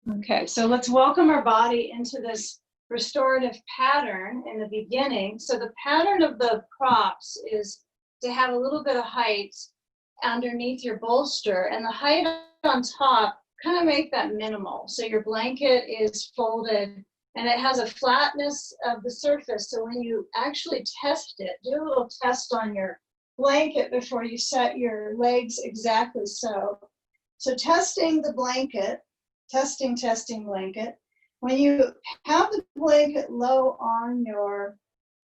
Okay, so let's welcome our body into this restorative pattern in the beginning. So the pattern of the props is to have a little bit of height underneath your bolster, and the height on top, kind of make that minimal. So your blanket is folded and it has a flatness of the surface. So when you actually test it, do a little test on your blanket before you set your legs exactly so. So testing the blanket, testing blanket. When you have the blanket low on your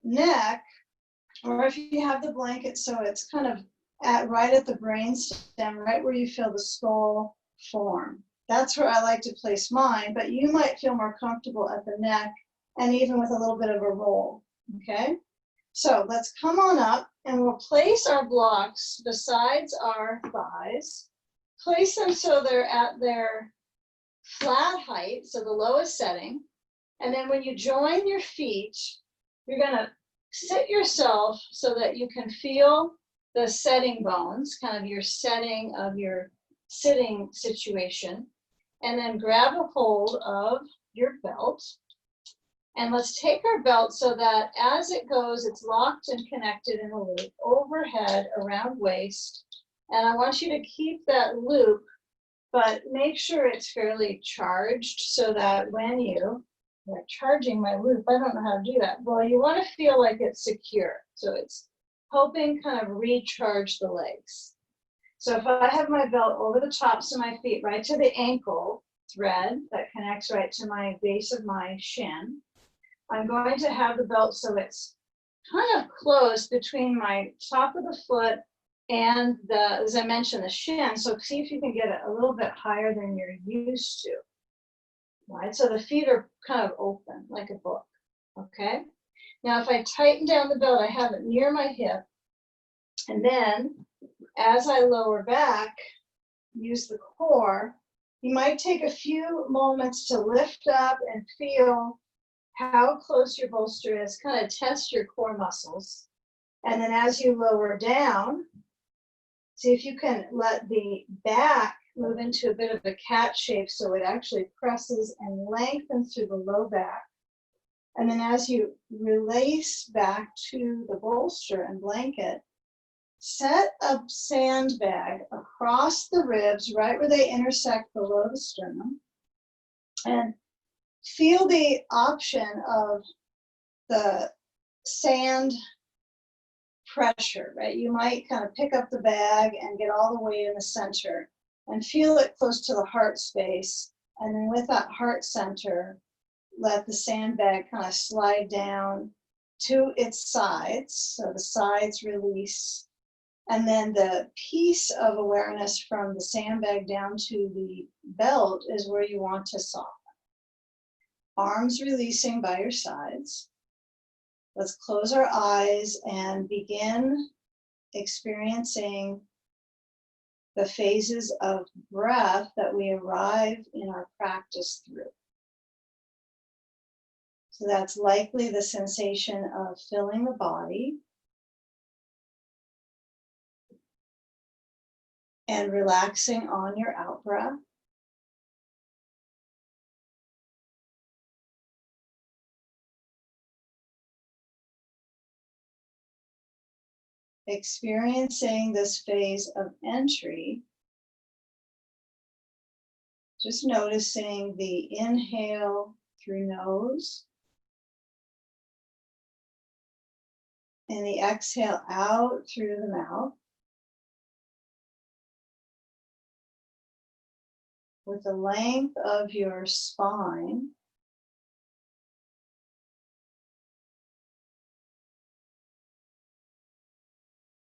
neck, or if you have the blanket so it's kind of right at the brainstem, right where you feel the skull form. That's where I like to place mine, but you might feel more comfortable at the neck and even with a little bit of a roll, okay? So let's come on up and we'll place our blocks besides our thighs. Place them so they're at their flat height, so the lowest setting. And then when you join your feet, you're gonna sit yourself so that you can feel the setting bones, kind of your setting of your sitting situation. And then grab a hold of your belt. And let's take our belt so that as it goes, it's locked and connected in a loop overhead around waist. And I want you to keep that loop, but make sure it's fairly charged so that when you're charging my loop, I don't know how to do that. Well, you want to feel like it's secure. So it's helping kind of recharge the legs. So if I have my belt over the tops of my feet, right to the ankle thread that connects right to my base of my shin, I'm going to have the belt so it's kind of close between my top of the foot and as I mentioned, the shin. So see if you can get it a little bit higher than you're used to, right? So the feet are kind of open like a book, okay? Now, if I tighten down the belt, I have it near my hip. And then as I lower back, use the core, you might take a few moments to lift up and feel how close your bolster is, kind of test your core muscles. And then as you lower down, see if you can let the back move into a bit of a cat shape so it actually presses and lengthens through the low back. And then as you release back to the bolster and blanket, set a sandbag across the ribs, right where they intersect below the sternum. And feel the option of the sand pressure, right? You might kind of pick up the bag and get all the weight in the center and feel it close to the heart space. And then with that heart center, let the sandbag kind of slide down to its sides. So the sides release. And then the piece of awareness from the sandbag down to the belt is where you want to soften. Arms releasing by your sides. Let's close our eyes and begin experiencing the phases of breath that we arrive in our practice through. So that's likely the sensation of filling the body and relaxing on your out breath. Experiencing this phase of entry, just noticing the inhale through nose and the exhale out through the mouth. With the length of your spine,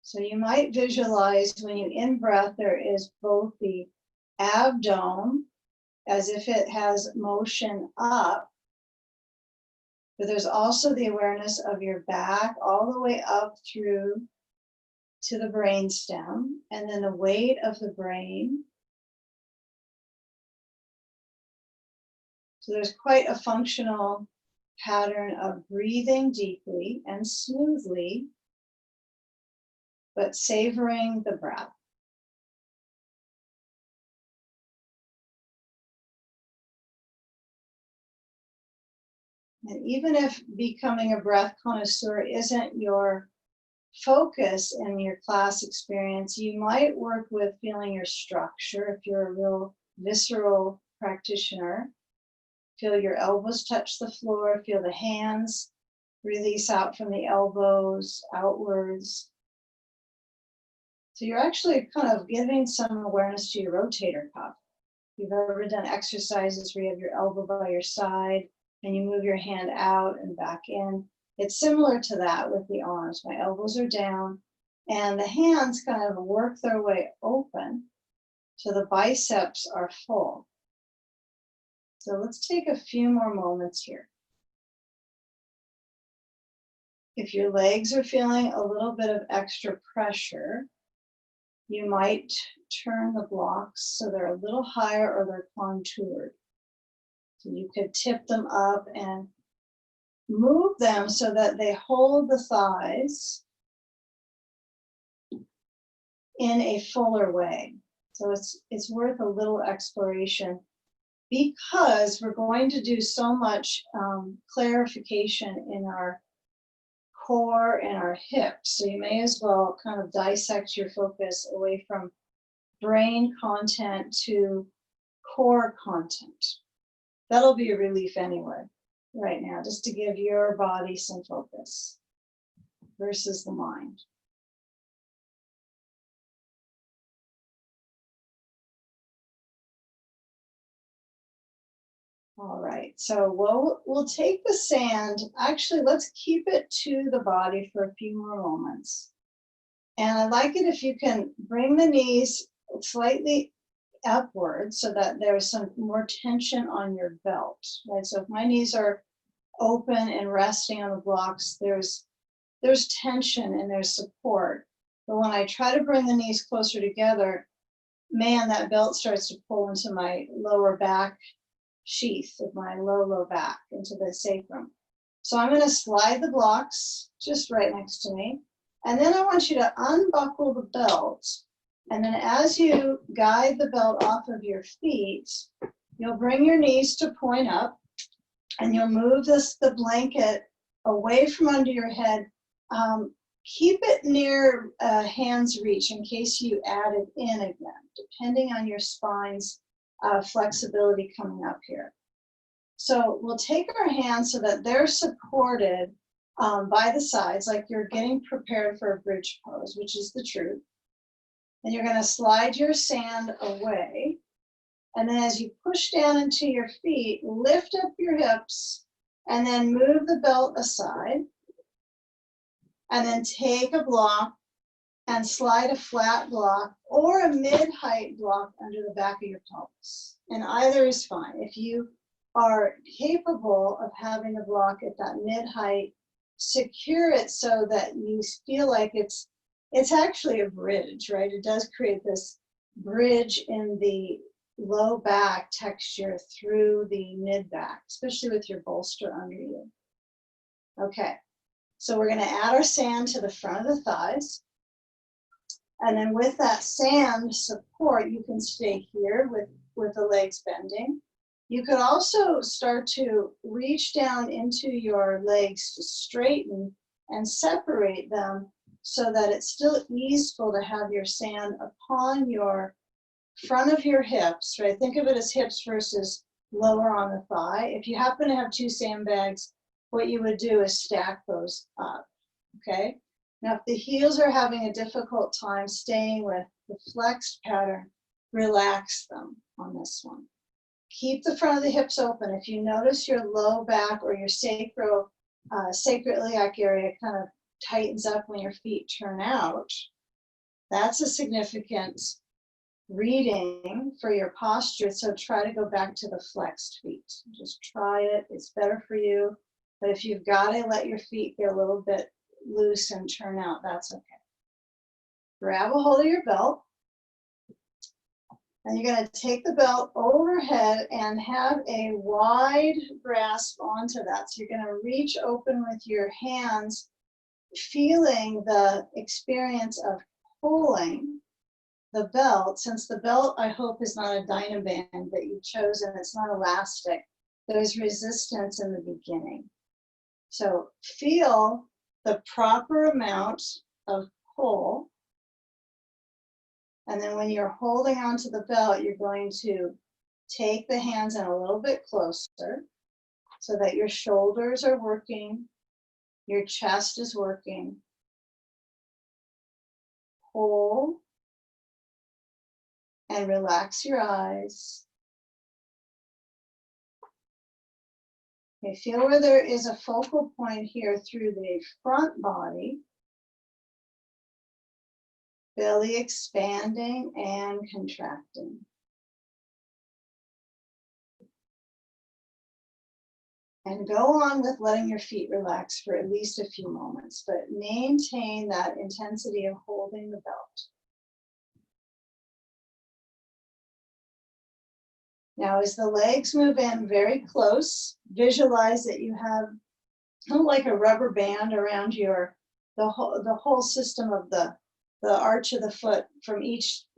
so you might visualize when you in-breath, there is both the abdomen as if it has motion up, but there's also the awareness of your back all the way up through to the brainstem, and then the weight of the brain. So there's quite a functional pattern of breathing deeply and smoothly, but savoring the breath. And even if becoming a breath connoisseur isn't your focus in your class experience, you might work with feeling your structure if you're a real visceral practitioner. Feel your elbows touch the floor, feel the hands release out from the elbows outwards. So you're actually kind of giving some awareness to your rotator cuff. If you've ever done exercises where you have your elbow by your side and you move your hand out and back in, it's similar to that with the arms. My elbows are down and the hands kind of work their way open so the biceps are full. So let's take a few more moments here. If your legs are feeling a little bit of extra pressure, you might turn the blocks so they're a little higher or they're contoured. So you could tip them up and move them so that they hold the thighs in a fuller way. So it's worth a little exploration because we're going to do so much clarification in our core and our hips. So you may as well kind of dissect your focus away from brain content to core content. That'll be a relief anyway, right now, just to give your body some focus versus the mind. All right, so we'll take the sand. Actually, let's keep it to the body for a few more moments. And I like it if you can bring the knees slightly upward so that there's some more tension on your belt, right? So if my knees are open and resting on the blocks, there's tension and there's support. But when I try to bring the knees closer together, man, that belt starts to pull into my lower back sheath of my low back, into the sacrum. So I'm going to slide the blocks just right next to me. And then I want you to unbuckle the belt. And then as you guide the belt off of your feet, you'll bring your knees to point up and you'll move the blanket away from under your head. Keep it near hand's reach in case you add it in again, depending on your spine's flexibility coming up here. So we'll take our hands so that they're supported by the sides, like you're getting prepared for a bridge pose, which is the truth. And you're going to slide your sand away. And then as you push down into your feet, lift up your hips and then move the belt aside. And then take a block and slide a flat block or a mid-height block under the back of your pelvis. And either is fine. If you are capable of having a block at that mid-height, secure it so that you feel like it's actually a bridge, right? It does create this bridge in the low back texture through the mid back, especially with your bolster under you. Okay, so we're going to add our sand to the front of the thighs. And then with that sand support, you can stay here with the legs bending. You could also start to reach down into your legs to straighten and separate them so that it's still easeful to have your sand upon your front of your hips, right? Think of it as hips versus lower on the thigh. If you happen to have two sandbags, what you would do is stack those up, okay? Now, if the heels are having a difficult time staying with the flexed pattern, relax them on this one. Keep the front of the hips open. If you notice your low back or your sacroiliac area kind of tightens up when your feet turn out, that's a significant reading for your posture. So try to go back to the flexed feet. Just try it. It's better for you. But if you've got to let your feet get a little bit loose and turn out, that's okay. Grab a hold of your belt. And you're going to take the belt overhead and have a wide grasp onto that. So you're going to reach open with your hands, feeling the experience of pulling the belt. Since the belt, I hope, is not a Dynaband that you've chosen, it's not elastic. There's resistance in the beginning. So feel the proper amount of pull. And then when you're holding onto the belt, you're going to take the hands in a little bit closer so that your shoulders are working, your chest is working. Pull and relax your eyes. Okay, feel where there is a focal point here through the front body. Belly expanding and contracting. And go on with letting your feet relax for at least a few moments, but maintain that intensity of holding the belt. Now, as the legs move in very close, visualize that you have like a rubber band around the whole system of the arch of the foot from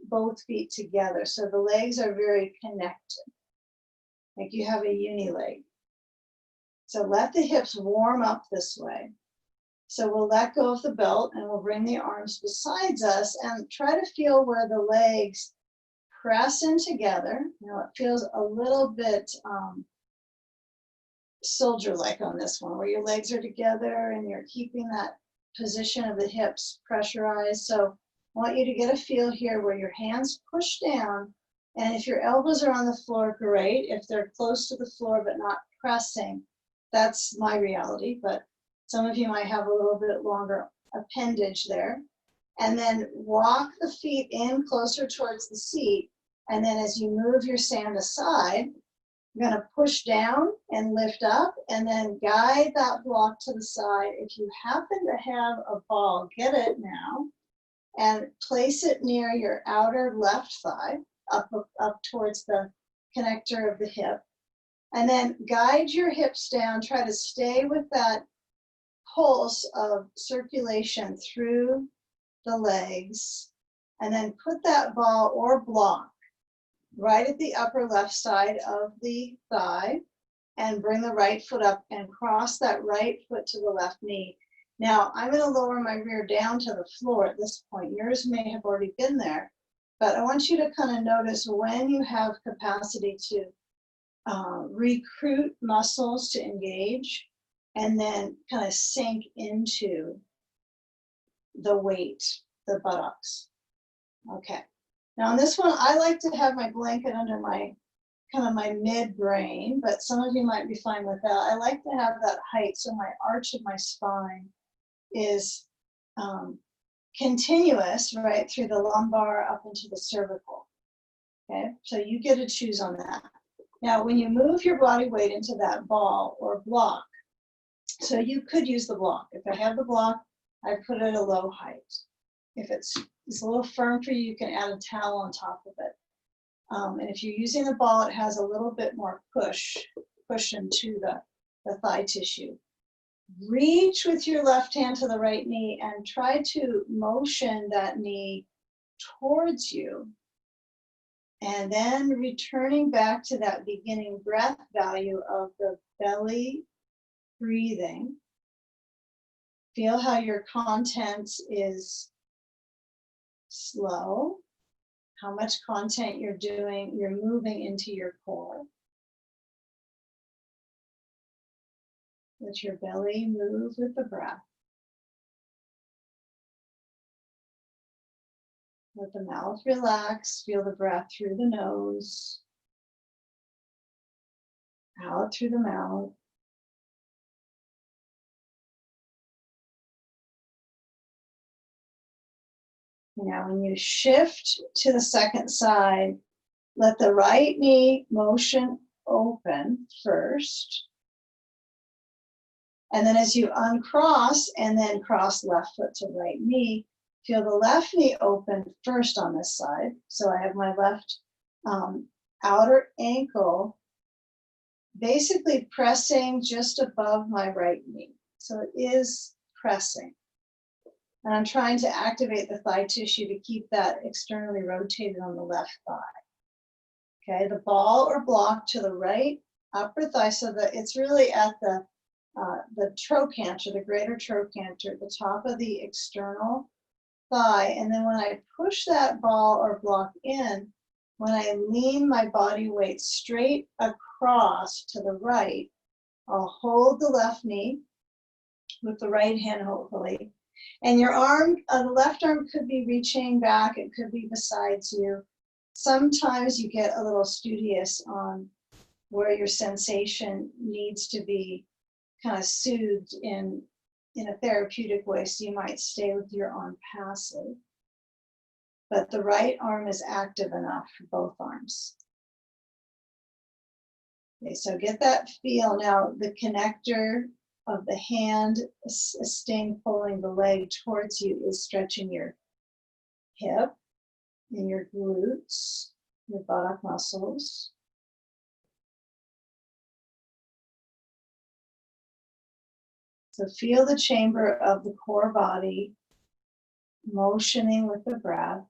both feet together. So the legs are very connected, like you have a uni leg. So let the hips warm up this way. So we'll let go of the belt and we'll bring the arms beside us and try to feel where the legs press in together. Now it feels a little bit soldier-like on this one, where your legs are together and you're keeping that position of the hips pressurized. So I want you to get a feel here where your hands push down, and if your elbows are on the floor, great. If they're close to the floor but not pressing, that's my reality, but some of you might have a little bit longer appendage there. And then walk the feet in closer towards the seat, and then as you move your sand aside, you're going to push down and lift up, and then guide that block to the side. If you happen to have a ball, get it now, and place it near your outer left thigh, up towards the connector of the hip. And then guide your hips down, try to stay with that pulse of circulation through the legs, and then put that ball or block right at the upper left side of the thigh, and bring the right foot up and cross that right foot to the left knee. Now, I'm going to lower my rear down to the floor at this point. Yours may have already been there, but I want you to kind of notice when you have capacity to recruit muscles to engage, and then kind of sink into the weight, the buttocks. Okay. Now on this one, I like to have my blanket under my mid-brain, but some of you might be fine with that. I like to have that height so my arch of my spine is continuous right through the lumbar up into the cervical. Okay, so you get to choose on that. Now, when you move your body weight into that ball or block, so you could use the block. If I have the block, I put it at a low height. If it's a little firm for you, you can add a towel on top of it. And if you're using the ball, it has a little bit more cushion to the thigh tissue. Reach with your left hand to the right knee and try to motion that knee towards you. And then returning back to that beginning breath value of the belly breathing. Feel how your content is slow, how much content you're moving into your core. Let your belly move with the breath. Let the mouth relax. Feel the breath through the nose, out through the mouth. Now, when you shift to the second side, let the right knee motion open first. And then as you uncross and then cross left foot to right knee, feel the left knee open first on this side. So I have my left outer ankle basically pressing just above my right knee. So it is pressing. And I'm trying to activate the thigh tissue to keep that externally rotated on the left thigh. Okay, the ball or block to the right upper thigh so that it's really at the the trochanter, the greater trochanter, the top of the external thigh. And then when I push that ball or block in, when I lean my body weight straight across to the right, I'll hold the left knee with the right hand, hopefully. And your arm, the left arm could be reaching back, it could be besides you. Sometimes you get a little studious on where your sensation needs to be kind of soothed in a therapeutic way, so you might stay with your arm passive. But the right arm is active enough for both arms. Okay, so get that feel. Now the connector of the hand staying pulling the leg towards you is stretching your hip and your glutes, your buttock muscles. So feel the chamber of the core body motioning with the breath.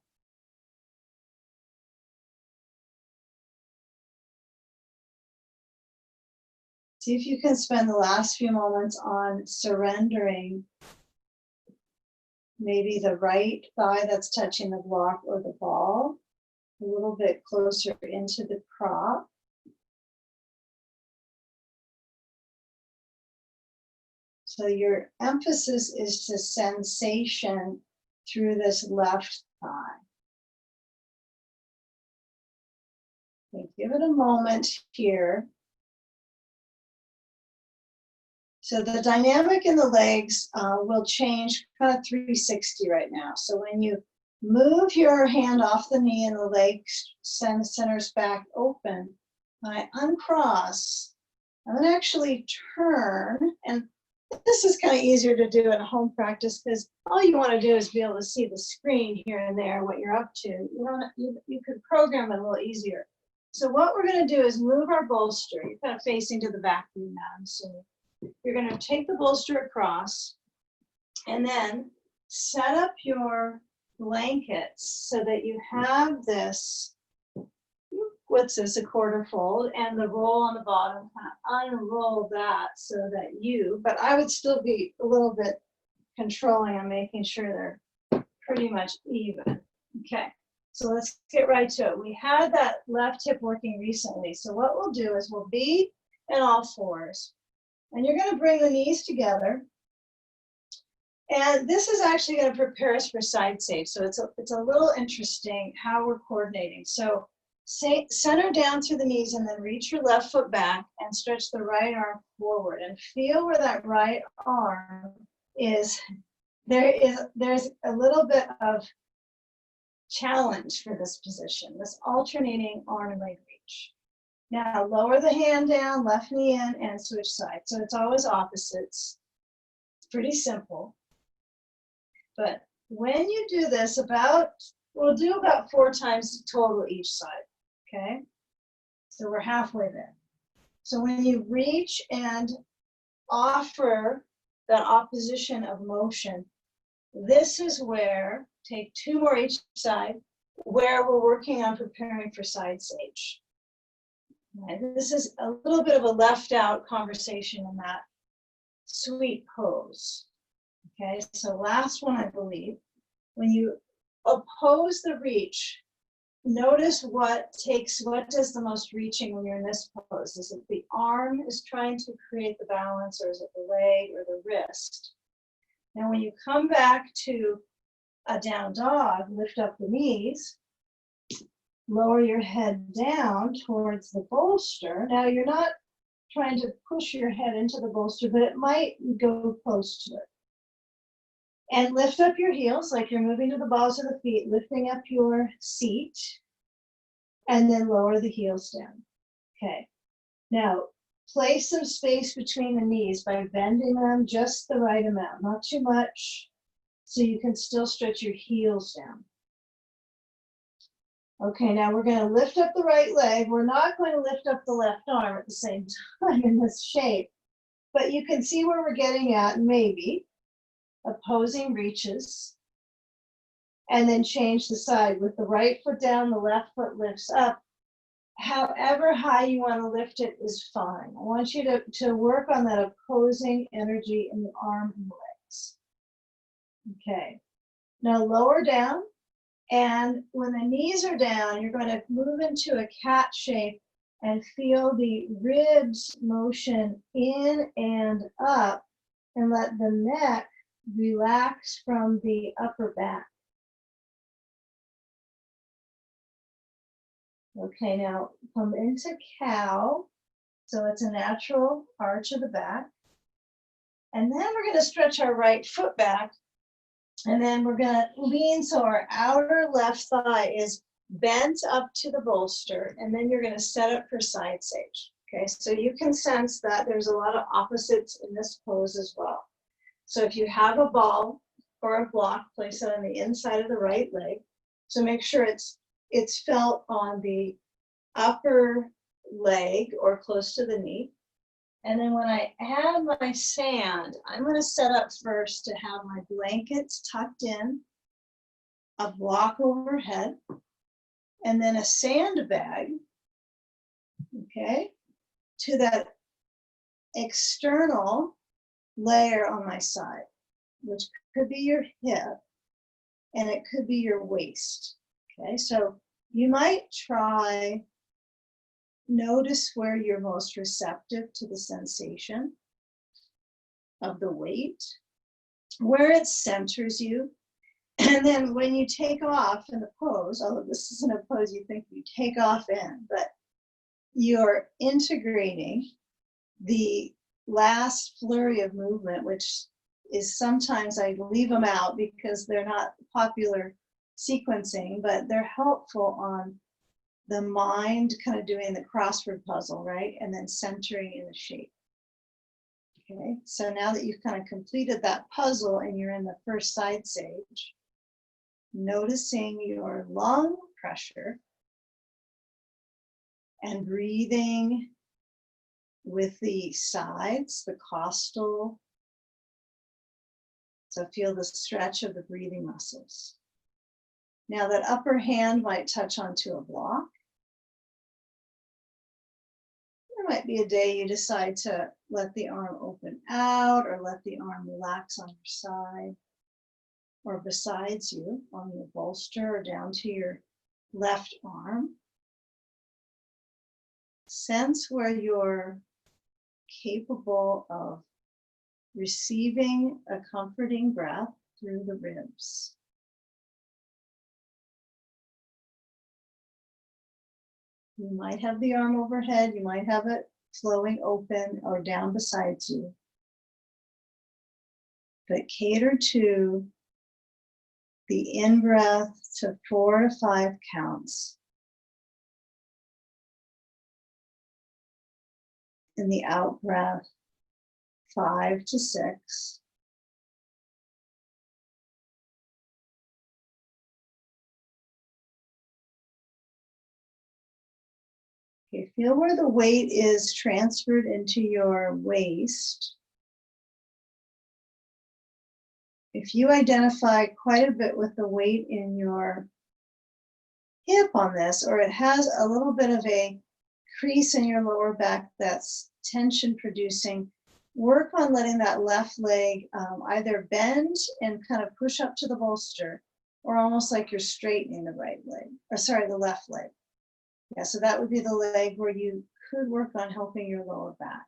See if you can spend the last few moments on surrendering maybe the right thigh that's touching the block or the ball a little bit closer into the prop. So your emphasis is to sensation through this left thigh. Okay, give it a moment here. So the dynamic in the legs will change kind of 360 right now. So when you move your hand off the knee and the leg centers back open, when I uncross, I'm going to actually turn, and this is kind of easier to do in home practice because all you want to do is be able to see the screen here and there, what you're up to. You could program it a little easier. So what we're going to do is move our bolster. You're kind of facing to the back of your mat. So you're going to take the bolster across and then set up your blankets so that you have this, what's this, a quarter fold, and the roll on the bottom, kind of unroll that so that but I would still be a little bit controlling and making sure they're pretty much even. Okay, so let's get right to it. We had that left hip working recently, so what we'll do is we'll be in all fours. And you're going to bring the knees together. And this is actually going to prepare us for side sage. So it's a little interesting how we're coordinating. So center down through the knees and then reach your left foot back and stretch the right arm forward. And feel where that right arm is. There's a little bit of challenge for this position, this alternating arm and leg reach. Now lower the hand down, left knee in, and switch sides. So it's always opposites. It's pretty simple. But when you do this, we'll do about 4 times total each side, okay? So we're halfway there. So when you reach and offer that opposition of motion, this is where, take 2 more each side, where we're working on preparing for side sage. This is a little bit of a left out conversation in that sweet pose. Okay, so last one, I believe. When you oppose the reach, notice what does the most reaching when you're in this pose. Is it the arm is trying to create the balance, or is it the leg or the wrist? Now when you come back to a down dog, lift up the knees, lower your head down towards the bolster. Now you're not trying to push your head into the bolster, but it might go close to it. And lift up your heels like you're moving to the balls of the feet, lifting up your seat, and then lower the heels down. Okay. Now, place some space between the knees by bending them just the right amount, not too much, so you can still stretch your heels down. Okay, now we're going to lift up the right leg. We're not going to lift up the left arm at the same time in this shape, but you can see where we're getting at, maybe. Opposing reaches, and then change the side with the right foot down, the left foot lifts up, however high you want to lift it is fine. I want you to work on that opposing energy in the arm and legs. Okay. Now lower down, and when the knees are down, you're going to move into a cat shape and feel the ribs motion in and up, and let the neck relax from the upper back. Okay, now come into cow. So it's a natural arch of the back. And then we're going to stretch our right foot back. And then we're going to lean so our outer left thigh is bent up to the bolster. And then you're going to set up for side sage. Okay, so you can sense that there's a lot of opposites in this pose as well. So if you have a ball or a block, place it on the inside of the right leg. So make sure it's felt on the upper leg or close to the knee. And then when I add my sand, I'm going to set up first to have my blankets tucked in, a block overhead, and then a sandbag, okay, to that external layer on my side, which could be your hip and it could be your waist. Okay, so you might try, notice where you're most receptive to the sensation of the weight, where it centers you. And then when you take off in the pose, although this isn't a pose you think you take off in, but you're integrating the last flurry of movement, which is sometimes I leave them out because they're not popular sequencing, but they're helpful on the mind kind of doing the crossword puzzle, right? And then centering in the shape. Okay, so now that you've kind of completed that puzzle and you're in the first side sage, noticing your lung pressure and breathing with the sides, the costal. So feel the stretch of the breathing muscles. Now that upper hand might touch onto a block. There might be a day you decide to let the arm open out or let the arm relax on your side or besides you on your bolster or down to your left arm. Sense where you're capable of receiving a comforting breath through the ribs. You might have the arm overhead, you might have it flowing open or down besides you. But cater to the in-breath to 4 to 5 counts. And the out-breath 5 to 6. Okay, feel where the weight is transferred into your waist. If you identify quite a bit with the weight in your hip on this, or it has a little bit of a crease in your lower back that's tension producing, work on letting that left leg either bend and kind of push up to the bolster, or almost like you're straightening the right leg, or sorry, the left leg. Yeah, so that would be the leg where you could work on helping your lower back.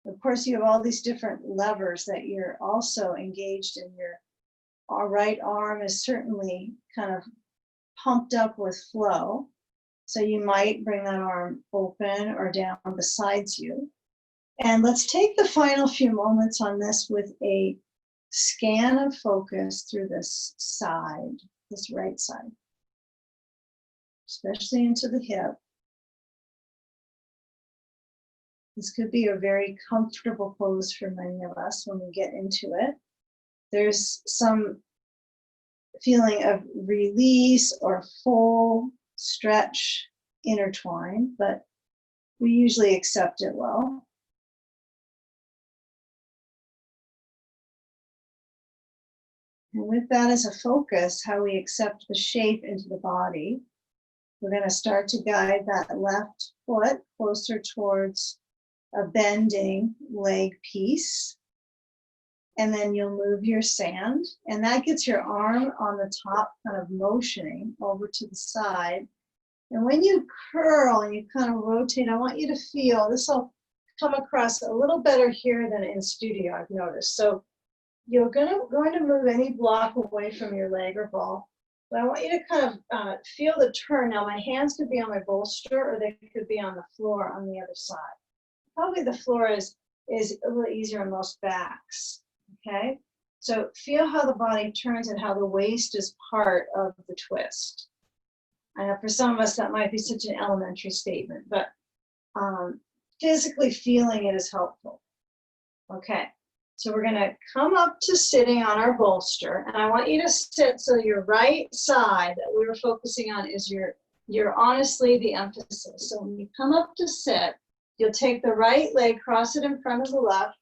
Of course, you have all these different levers that you're also engaged in. Your right arm is certainly kind of pumped up with flow. So you might bring that arm open or down besides you. And let's take the final few moments on this with a scan of focus through this side, this right side, especially into the hip. This could be a very comfortable pose for many of us when we get into it. There's some feeling of release or full stretch intertwined, but we usually accept it well. And with that as a focus, how we accept the shape into the body. We're going to start to guide that left foot closer towards a bending leg piece. And then you'll move your sand, and that gets your arm on the top kind of motioning over to the side. And when you curl and you kind of rotate, I want you to feel, this will come across a little better here than in studio, I've noticed. So you're going to move any block away from your leg or ball. But I want you to kind of feel the turn. Now my hands could be on my bolster or they could be on the floor on the other side. Probably the floor is a little easier on most backs. Okay, so feel how the body turns and how the waist is part of the twist. I know for some of us that might be such an elementary statement, but physically feeling it is helpful. Okay, so we're going to come up to sitting on our bolster, and I want you to sit so your right side that we were focusing on is your honestly the emphasis. So when you come up to sit, you'll take the right leg, cross it in front of the left,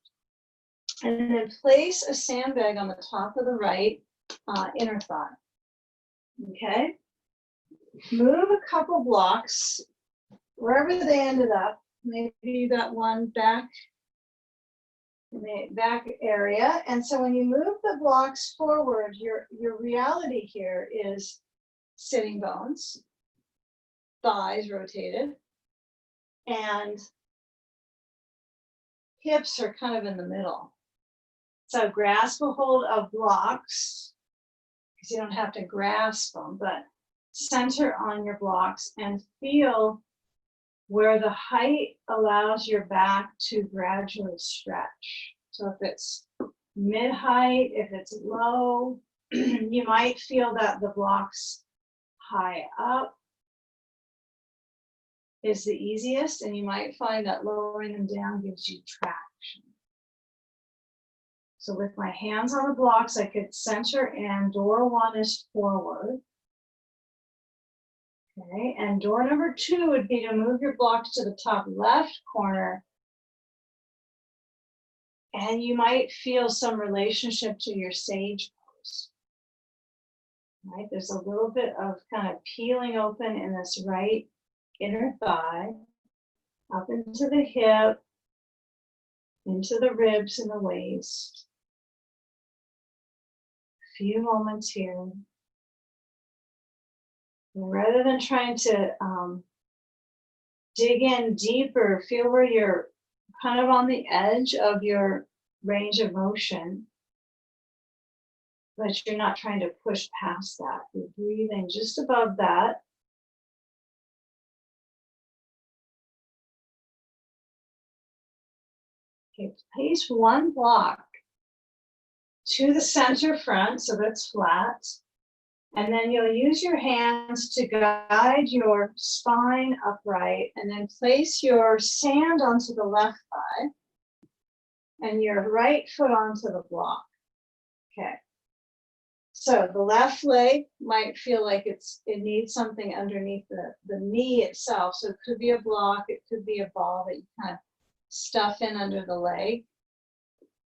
and then place a sandbag on the top of the right inner thigh. Okay? Move a couple blocks, wherever they ended up. Maybe you got one back in the back area. And so when you move the blocks forward, your reality here is sitting bones, thighs rotated, and hips are kind of in the middle. So grasp a hold of blocks, because you don't have to grasp them, but center on your blocks and feel where the height allows your back to gradually stretch. So if it's mid-height, if it's low, you might feel that the blocks high up is the easiest, and you might find that lowering them down gives you traction. So with my hands on the blocks, I could center and door one is forward. Okay, and door number two would be to move your blocks to the top left corner. And you might feel some relationship to your sage pose. Right, there's a little bit of kind of peeling open in this right inner thigh, up into the hip, into the ribs and the waist. Few moments here. And rather than trying to dig in deeper, feel where you're kind of on the edge of your range of motion, but you're not trying to push past that. You're breathing just above that. Okay, place one block to the center front, so that's flat. And then you'll use your hands to guide your spine upright, and then place your sand onto the left thigh and your right foot onto the block. Okay. So the left leg might feel like it needs something underneath the knee itself. So it could be a block, it could be a ball that you kind of stuff in under the leg.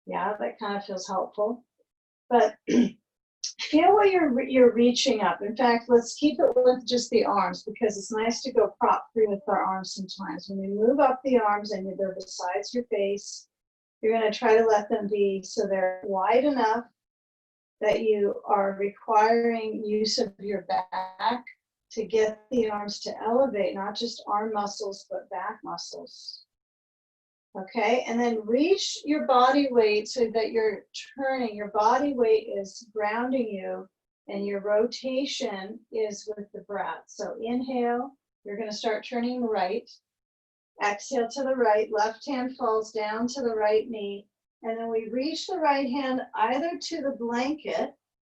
Yeah, that kind of feels helpful. But feel where you're reaching up. In fact, let's keep it with just the arms, because it's nice to go prop free with our arms sometimes. When you move up the arms and they're besides your face, you're going to try to let them be so they're wide enough that you are requiring use of your back to get the arms to elevate, not just arm muscles, but back muscles. Okay, and then reach your body weight so that you're turning. Your body weight is grounding you, and your rotation is with the breath. So inhale, you're going to start turning right. Exhale to the right, left hand falls down to the right knee. And then we reach the right hand either to the blanket.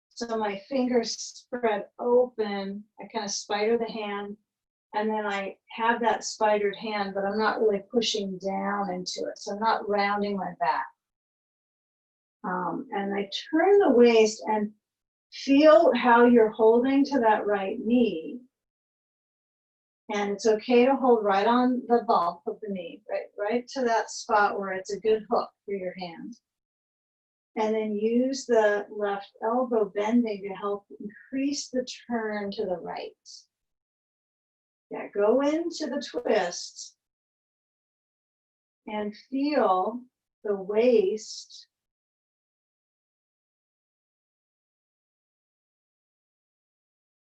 So my fingers spread open. I kind of spider the hand. And then I have that spidered hand, but I'm not really pushing down into it. So I'm not rounding my back. And I turn the waist and feel how you're holding to that right knee. And it's okay to hold right on the bump of the knee, right to that spot where it's a good hook for your hand. And then use the left elbow bending to help increase the turn to the right. Yeah, go into the twist and feel the waist.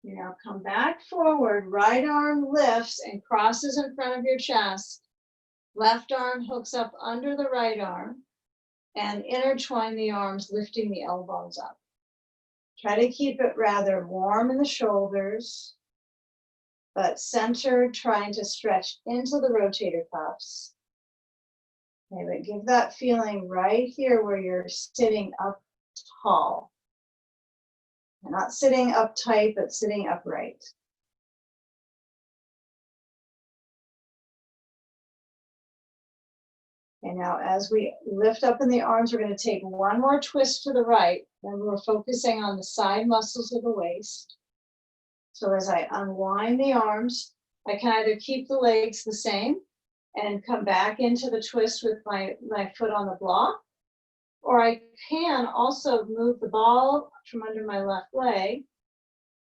You know, come back forward, right arm lifts and crosses in front of your chest. Left arm hooks up under the right arm and intertwine the arms, lifting the elbows up. Try to keep it rather warm in the shoulders, but centered, trying to stretch into the rotator cuffs. Okay, but give that feeling right here where you're sitting up tall. You're not sitting up tight, but sitting upright. And now as we lift up in the arms, we're going to take one more twist to the right. Then we're focusing on the side muscles of the waist. So as I unwind the arms, I can either keep the legs the same and come back into the twist with my foot on the block, or I can also move the ball from under my left leg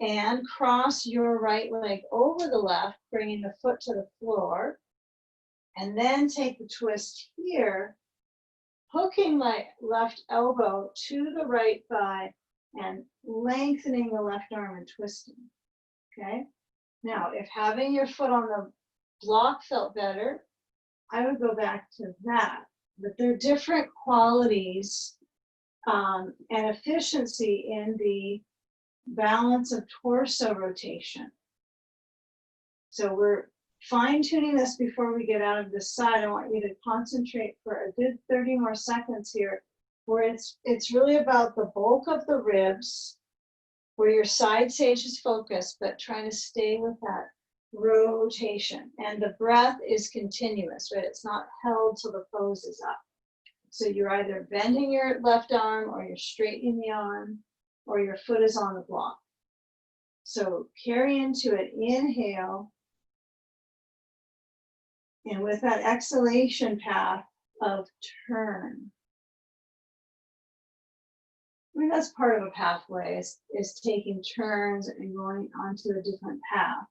and cross your right leg over the left, bringing the foot to the floor, and then take the twist here, hooking my left elbow to the right thigh and lengthening the left arm and twisting. Okay. Now, if having your foot on the block felt better, I would go back to that. But there are different qualities and efficiency in the balance of torso rotation. So we're fine-tuning this before we get out of this side. I want you to concentrate for a good 30 more seconds here, where it's really about the bulk of the ribs, where your side sage is focused, but trying to stay with that rotation. And the breath is continuous, right? It's not held till the pose is up. So you're either bending your left arm, or you're straightening the arm, or your foot is on the block. So carry into it, inhale. And with that exhalation path of turn. I mean, that's part of a pathway, is taking turns and going onto a different path.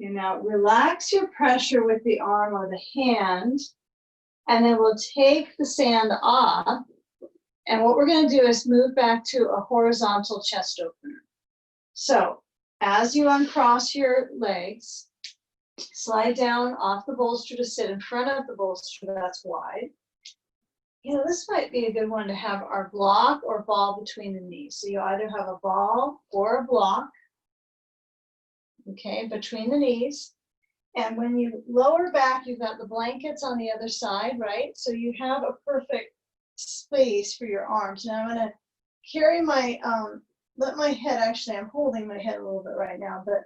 And now relax your pressure with the arm or the hand, and then we'll take the sand off. And what we're going to do is move back to a horizontal chest opener. So as you uncross your legs, slide down off the bolster to sit in front of the bolster that's wide. You know, this might be a good one to have our block or ball between the knees. So you either have a ball or a block, okay, between the knees. And when you lower back, you've got the blankets on the other side, right? So you have a perfect space for your arms. Now I'm going to carry my, let my head, actually I'm holding my head a little bit right now, but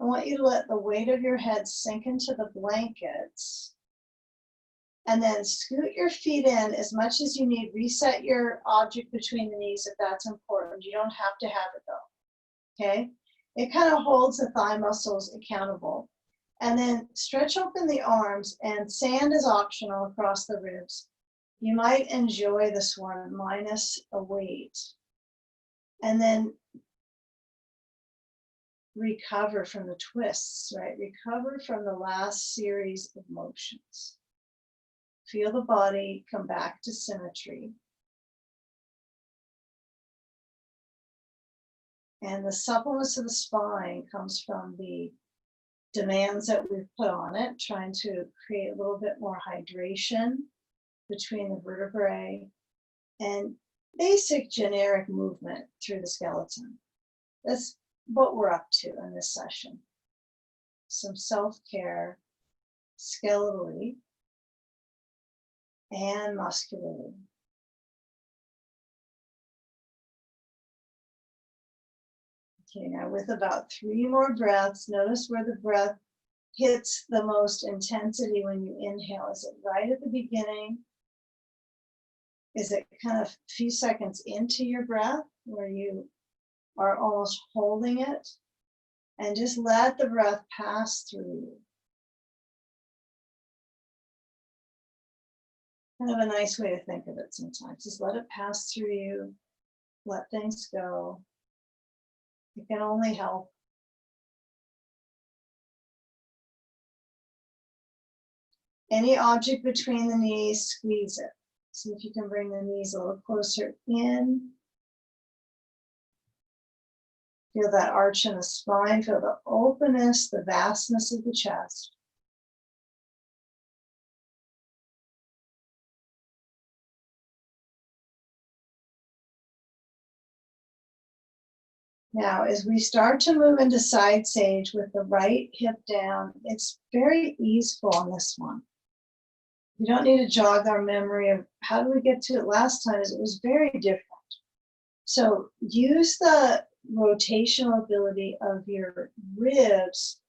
I want you to let the weight of your head sink into the blankets, and then scoot your feet in as much as you need. Reset your object between the knees if that's important. You don't have to have it though, okay? It kind of holds the thigh muscles accountable. And then stretch open the arms, and sand is optional across the ribs. You might enjoy this one minus a weight. And then recover from the twists, right? Recover from the last series of motions. Feel the body come back to symmetry. And the suppleness of the spine comes from the demands that we've put on it, trying to create a little bit more hydration between the vertebrae and basic generic movement through the skeleton. That's what we're up to in this session. Some self-care skeletally and muscularly. Okay, now with about 3 more breaths, notice where the breath hits the most intensity when you inhale. Is it right at the beginning? Is it kind of a few seconds into your breath where you are almost holding it? And just let the breath pass through you. Kind of a nice way to think of it sometimes. Just let it pass through you let things go. It can only help. Any object between the knees, squeeze it. See if you can bring the knees a little closer in. Feel that arch in the spine, feel the openness, the vastness of the chest. Now, as we start to move into side sage with the right hip down, it's very easeful on this one. You don't need to jog our memory of how did we get to it last time, as it was very different. So use the rotational ability of your ribs,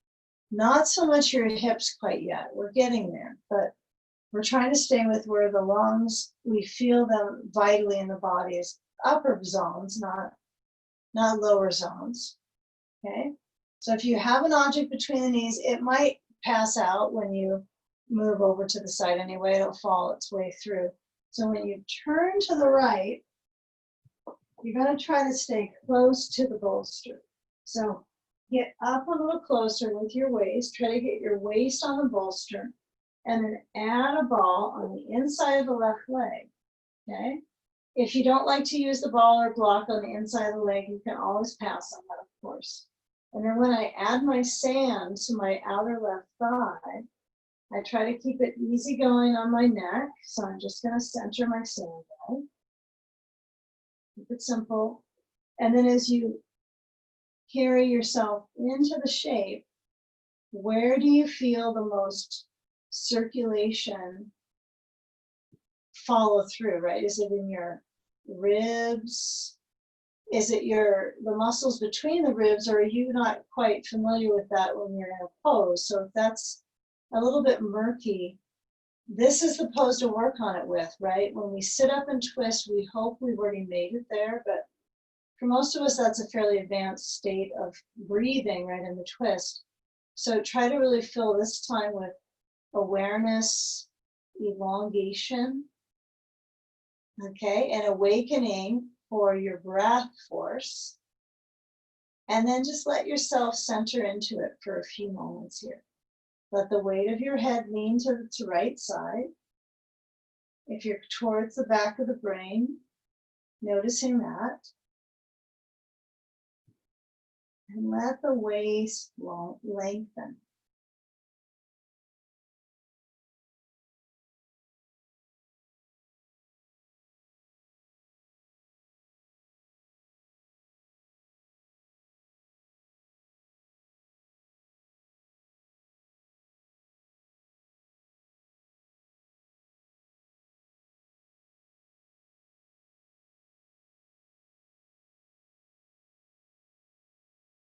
not so much your hips quite yet. We're getting there, but we're trying to stay with where the lungs, we feel them vitally in the body as upper zones, not lower zones, okay? So if you have an object between the knees, it might pass out when you move over to the side anyway, it'll fall its way through. So when you turn to the right, you're gonna try to stay close to the bolster. So get up a little closer with your waist, try to get your waist on the bolster, and then add a ball on the inside of the left leg, okay? If you don't like to use the ball or block on the inside of the leg, you can always pass on that, of course. And then when I add my sand to my outer left thigh, I try to keep it easy going on my neck. So I'm just gonna center my sand ball. Keep it simple. And then as you carry yourself into the shape, where do you feel the most circulation follow through, right? Is it in your ribs? Is it the muscles between the ribs, or are you not quite familiar with that when you're in a pose? So if that's a little bit murky, this is the pose to work on it with, right? When we sit up and twist, we hope we've already made it there, but for most of us, that's a fairly advanced state of breathing right in the twist. So try to really fill this time with awareness, elongation, okay, and awakening for your breath force. And then just let yourself center into it for a few moments here. Let the weight of your head lean to the right side. If you're towards the back of the brain, noticing that. And let the waist lengthen.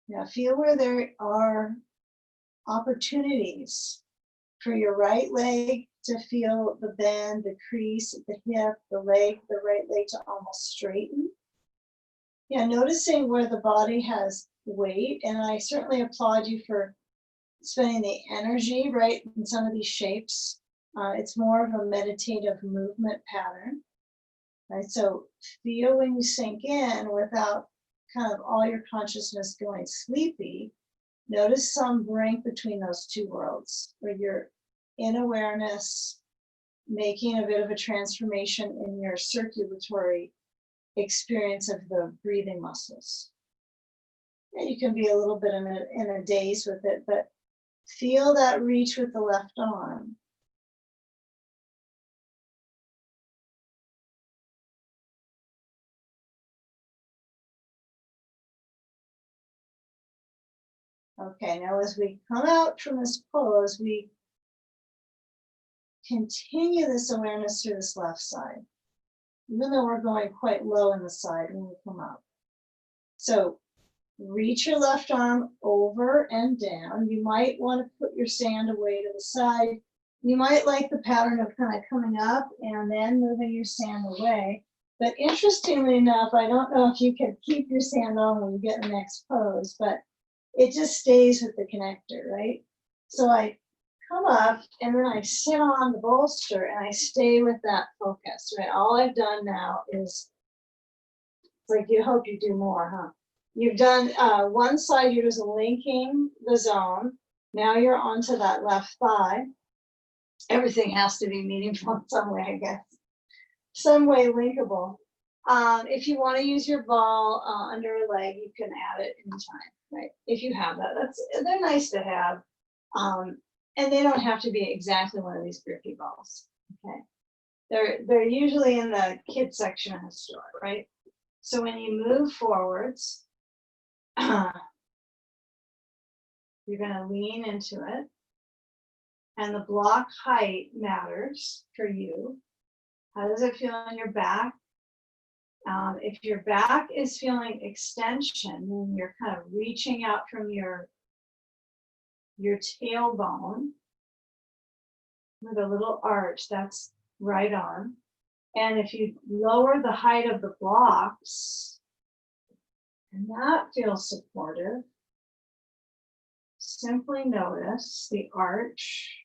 Now feel where there are opportunities for your right leg to feel the bend, the crease at the hip, the right leg to almost straighten. Yeah, noticing where the body has weight, and I certainly applaud you for spending the energy right in some of these shapes. It's more of a meditative movement pattern, right? So feel when you sink in without kind of all your consciousness going sleepy. Notice some break between those two worlds where you're in awareness, making a bit of a transformation in your circulatory experience of the breathing muscles. And you can be a little bit in a daze with it, but feel that reach with the left arm. Okay, now as we come out from this pose, we continue this awareness through this left side, even though we're going quite low in the side when we come up. So reach your left arm over and down. You might want to put your sand away to the side. You might like the pattern of kind of coming up and then moving your sand away. But interestingly enough, I don't know if you can keep your sand on when you get in the next pose, but it just stays with the connector, right? So I come up and then I sit on the bolster and I stay with that focus, right? All I've done now is It's like you hope you do more, huh? You've done one side, you're just linking the zone. Now you're onto that left thigh. Everything has to be meaningful in some way, I guess. Some way linkable. If you want to use your ball under a leg, you can add it anytime, right? If you have that, they're nice to have. And they don't have to be exactly one of these grippy balls. Okay. They're usually in the kids section of the store, right? So when you move forwards, you're going to lean into it. And the block height matters for you. How does it feel on your back? If your back is feeling extension, then you're kind of reaching out from your tailbone with a little arch, that's right on. And if you lower the height of the blocks, and that feels supportive, simply notice the arch.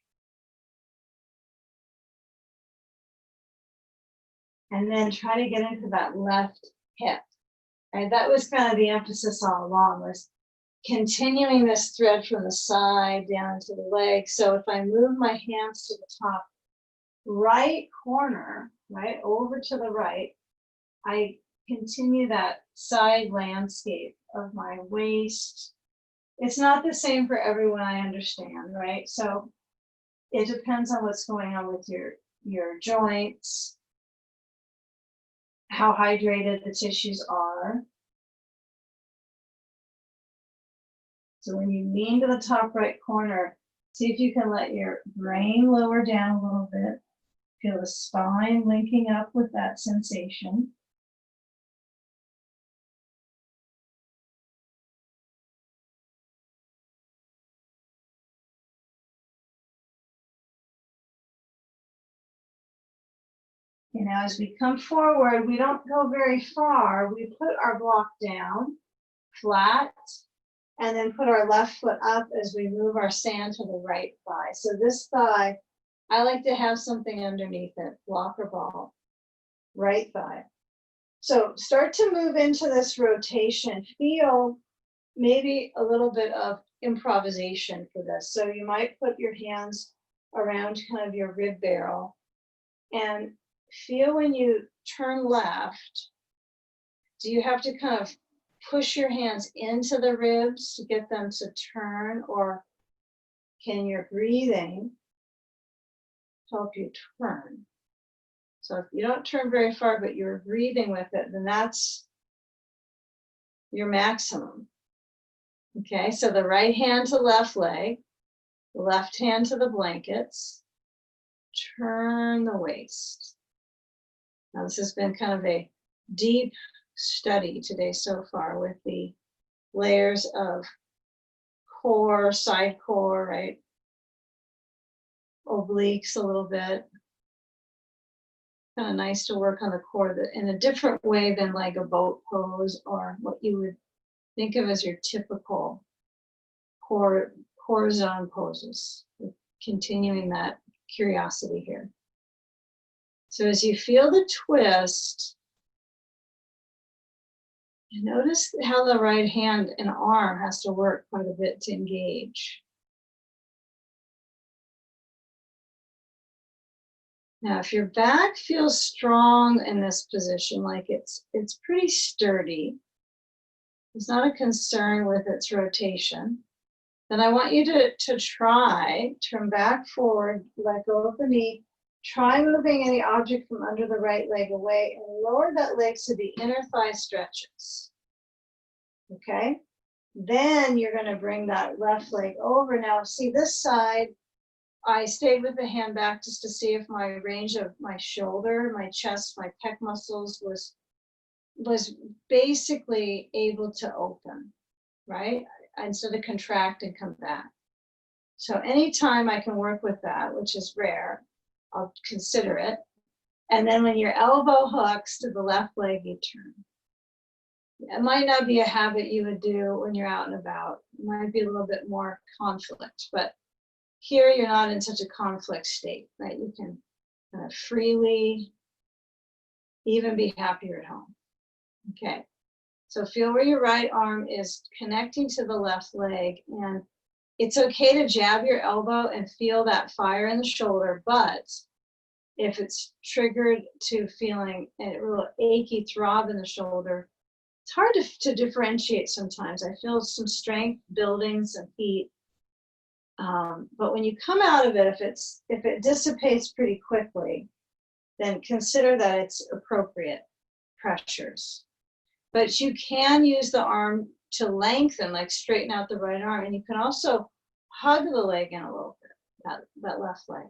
And then try to get into that left hip. Right? That was kind of the emphasis all along, was continuing this thread from the side down to the leg. So if I move my hands to the top right corner, right, over to the right, I continue that side landscape of my waist. It's not the same for everyone, I understand, right? So it depends on what's going on with your joints, how hydrated the tissues are. So when you lean to the top right corner, see if you can let your brain lower down a little bit. Feel the spine linking up with that sensation. You know, as we come forward, we don't go very far. We put our block down flat and then put our left foot up as we move our sand to the right thigh. So this thigh, I like to have something underneath it, block or ball, right thigh. So start to move into this rotation. Feel maybe a little bit of improvisation for this. So you might put your hands around kind of your rib barrel and feel when you turn left, do you have to kind of push your hands into the ribs to get them to turn, or can your breathing help you turn? So if you don't turn very far, but you're breathing with it, then that's your maximum. Okay, so the right hand to left leg, the left hand to the blankets, turn the waist. Now this has been kind of a deep study today so far with the layers of core, side core, right? Obliques a little bit. Kind of nice to work on the core in a different way than like a boat pose or what you would think of as your typical core zone poses. Continuing that curiosity here. So as you feel the twist, notice how the right hand and arm has to work quite a bit to engage. Now, if your back feels strong in this position, like it's pretty sturdy, there's not a concern with its rotation, then I want you to try, turn back forward, let go of the knee, try moving any object from under the right leg away and lower that leg so the inner thigh stretches. Okay? Then you're going to bring that left leg over. Now, see this side, I stayed with the hand back just to see if my range of my shoulder, my chest, my pec muscles was basically able to open, right? Instead of contract and come back. So anytime I can work with that, which is rare, I'll consider it. And then when your elbow hooks to the left leg, you turn. It might not be a habit you would do when you're out and about. It might be a little bit more conflict, but here you're not in such a conflict state, right? You can kind of freely even be happier at home. Okay, So feel where your right arm is connecting to the left leg, and it's okay to jab your elbow and feel that fire in the shoulder, but if it's triggered to feeling a real achy throb in the shoulder, it's hard to differentiate sometimes. I feel some strength building, some heat. But when you come out of it, if it dissipates pretty quickly, then consider that it's appropriate pressures. But you can use the arm to lengthen, like straighten out the right arm, and you can also hug the leg in a little bit, that left leg.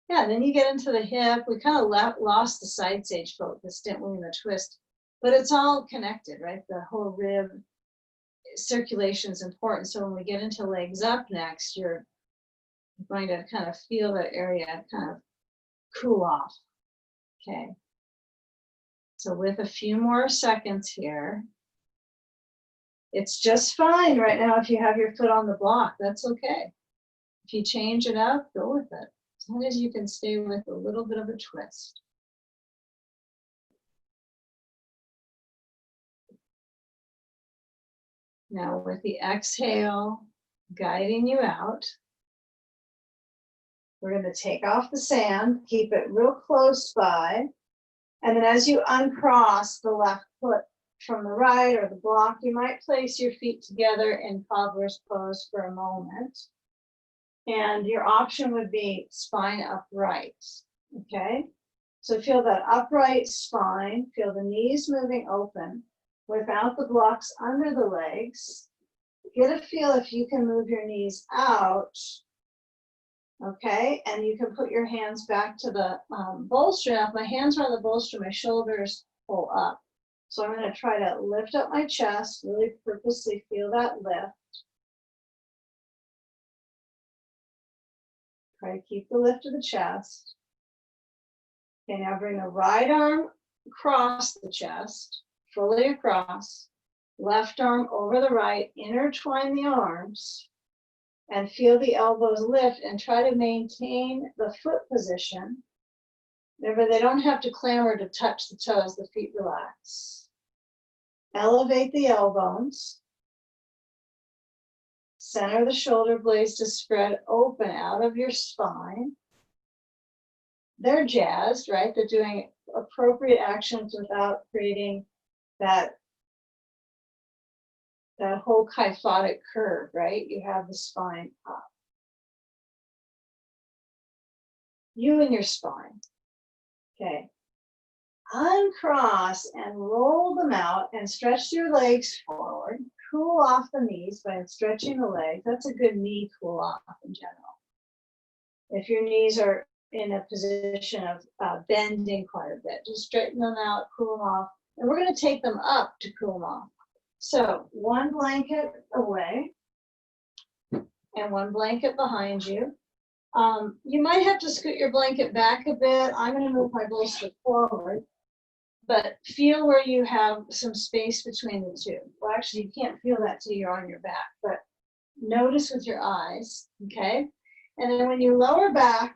Yeah, then you get into the hip. We kind of lost the side stage focus, didn't we, in the twist? But it's all connected, right? The whole rib circulation is important. So when we get into legs up next, you're going to kind of feel that area kind of cool off. Okay. So with a few more seconds here, it's just fine right now if you have your foot on the block. That's okay. If you change it up, go with it. As long as you can stay with a little bit of a twist. Now with the exhale guiding you out, we're going to take off the sand, keep it real close by, and then as you uncross the left foot from the right or the block, you might place your feet together in cobbler's pose for a moment. And your option would be spine upright, okay? So feel that upright spine, feel the knees moving open without the blocks under the legs. Get a feel if you can move your knees out, okay? And you can put your hands back to the bolster. Now, if my hands are on the bolster, my shoulders pull up. So I'm going to try to lift up my chest, really purposely feel that lift. Try to keep the lift of the chest. Okay, now bring the right arm across the chest, fully across. Left arm over the right, intertwine the arms, and feel the elbows lift and try to maintain the foot position. Remember, they don't have to clamber to touch the toes, the feet relax. Elevate the elbows. Center the shoulder blades to spread open out of your spine. They're jazzed, right? They're doing appropriate actions without creating that whole kyphotic curve, right? You have the spine up. You and your spine. Okay. Uncross and roll them out and stretch your legs forward. Cool off the knees by stretching the legs. That's a good knee cool off in general. If your knees are in a position of bending quite a bit, just straighten them out, cool them off. And we're going to take them up to cool them off. So one blanket away and one blanket behind you. You might have to scoot your blanket back a bit. I'm going to move my bolster forward, but feel where you have some space between the two. Well, actually, you can't feel that till you're on your back, but notice with your eyes, okay? And then when you lower back,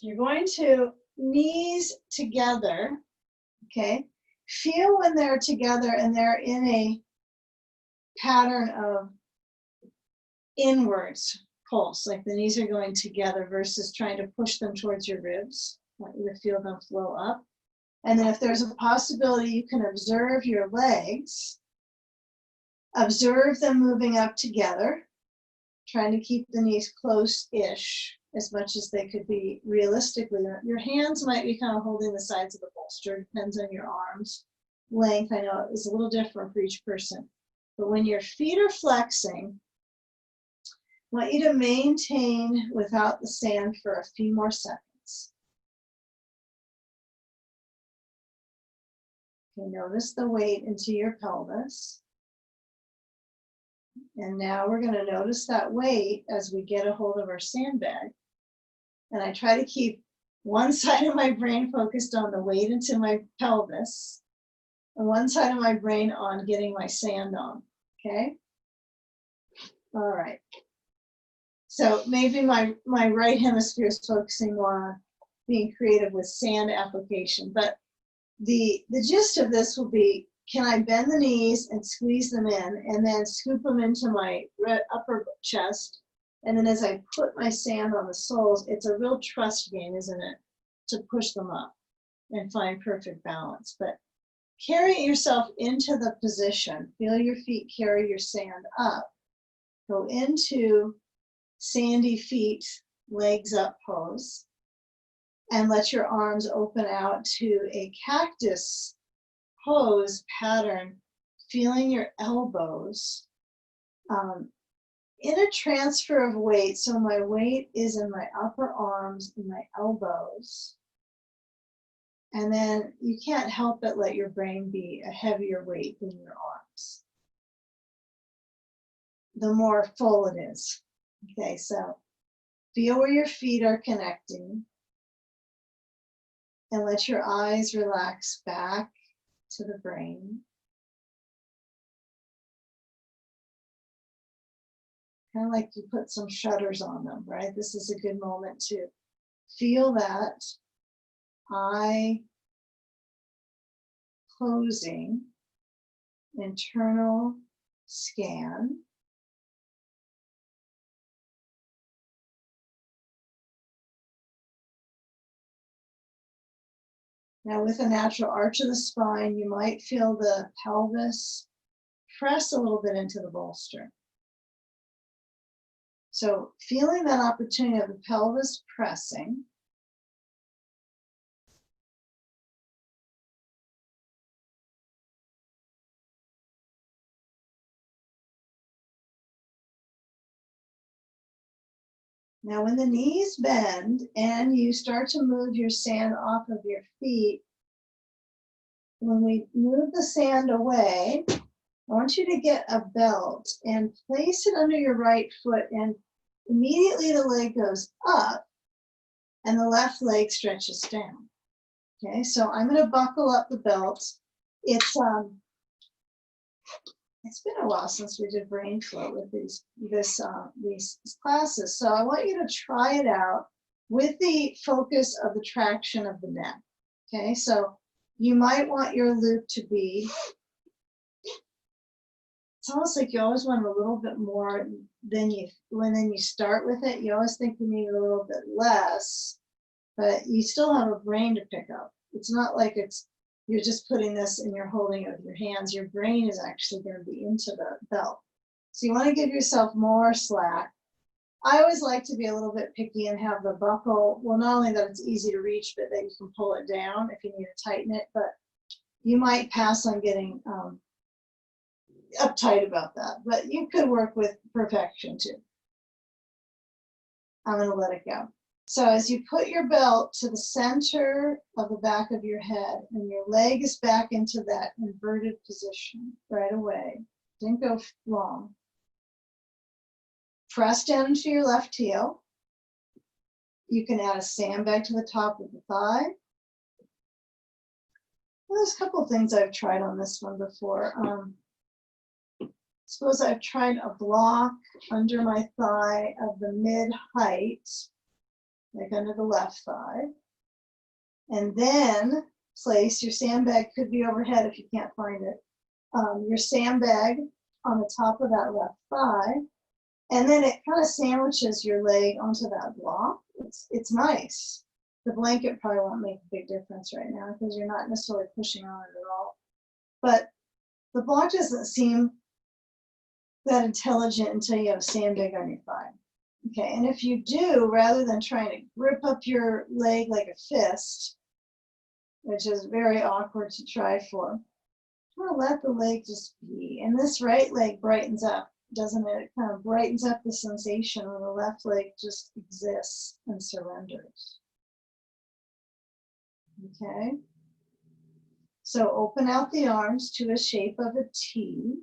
you're going to knees together, okay? Feel when they're together and they're in a pattern of inwards pulse, like the knees are going together versus trying to push them towards your ribs. I want you to feel them flow up. And then if there's a possibility, you can observe your legs. Observe them moving up together, trying to keep the knees close-ish as much as they could be realistically. Your hands might be kind of holding the sides of the bolster, depends on your arms. Length, I know, is a little different for each person. But when your feet are flexing, I want you to maintain without the sand for a few more seconds. Okay, notice the weight into your pelvis. And now we're going to notice that weight as we get a hold of our sandbag. And I try to keep one side of my brain focused on the weight into my pelvis and one side of my brain on getting my sand on, okay? All right. So maybe my right hemisphere is focusing more on being creative with sand application, but the gist of this will be can I bend the knees and squeeze them in and then scoop them into my upper chest? And then as I put my sand on the soles, it's a real trust game, isn't it? To push them up and find perfect balance. But carry yourself into the position. Feel your feet carry your sand up. Go into sandy feet, legs up pose. And let your arms open out to a cactus pose pattern, feeling your elbows in a transfer of weight. So my weight is in my upper arms and my elbows. And then you can't help but let your brain be a heavier weight than your arms. The more full it is. Okay, so feel where your feet are connecting. And let your eyes relax back to the brain. Kind of like you put some shutters on them, right? This is a good moment to feel that eye closing, internal scan. Now with a natural arch of the spine, you might feel the pelvis press a little bit into the bolster. So feeling that opportunity of the pelvis pressing. Now when the knees bend and you start to move your sand off of your feet, when we move the sand away, I want you to get a belt and place it under your right foot, and immediately the leg goes up and the left leg stretches down. Okay, so I'm going to buckle up the belt. It's been a while since we did brain flow with these classes, so I want you to try it out with the focus of the traction of the neck. Okay, so you might want your loop to be, it's almost like you always want a little bit more than you start with it. You always think you need a little bit less, but you still have a brain to pick up. It's not like you're just putting this and you're holding it with your hands. Your brain is actually going to be into the belt. So you want to give yourself more slack. I always like to be a little bit picky and have the buckle, well, not only that it's easy to reach, but that you can pull it down if you need to tighten it, but you might pass on getting uptight about that, but you could work with perfection too. I'm going to let it go. So as you put your belt to the center of the back of your head and your leg is back into that inverted position right away, didn't go long. Press down into your left heel. You can add a sandbag to the top of the thigh. Well, there's a couple of things I've tried on this one before. Suppose I've tried a block under my thigh of the mid-height, like under the left thigh. And then place your sandbag, could be overhead if you can't find it, your sandbag on the top of that left thigh. And then it kind of sandwiches your leg onto that block. It's nice. The blanket probably won't make a big difference right now because you're not necessarily pushing on it at all. But the block doesn't seem that intelligent until you have a sandbag on your thigh. Okay, and if you do, rather than trying to grip up your leg like a fist, which is very awkward to try for, I'm gonna let the leg just be. And this right leg brightens up, doesn't it? It kind of brightens up the sensation when the left leg just exists and surrenders. Okay, so open out the arms to a shape of a T.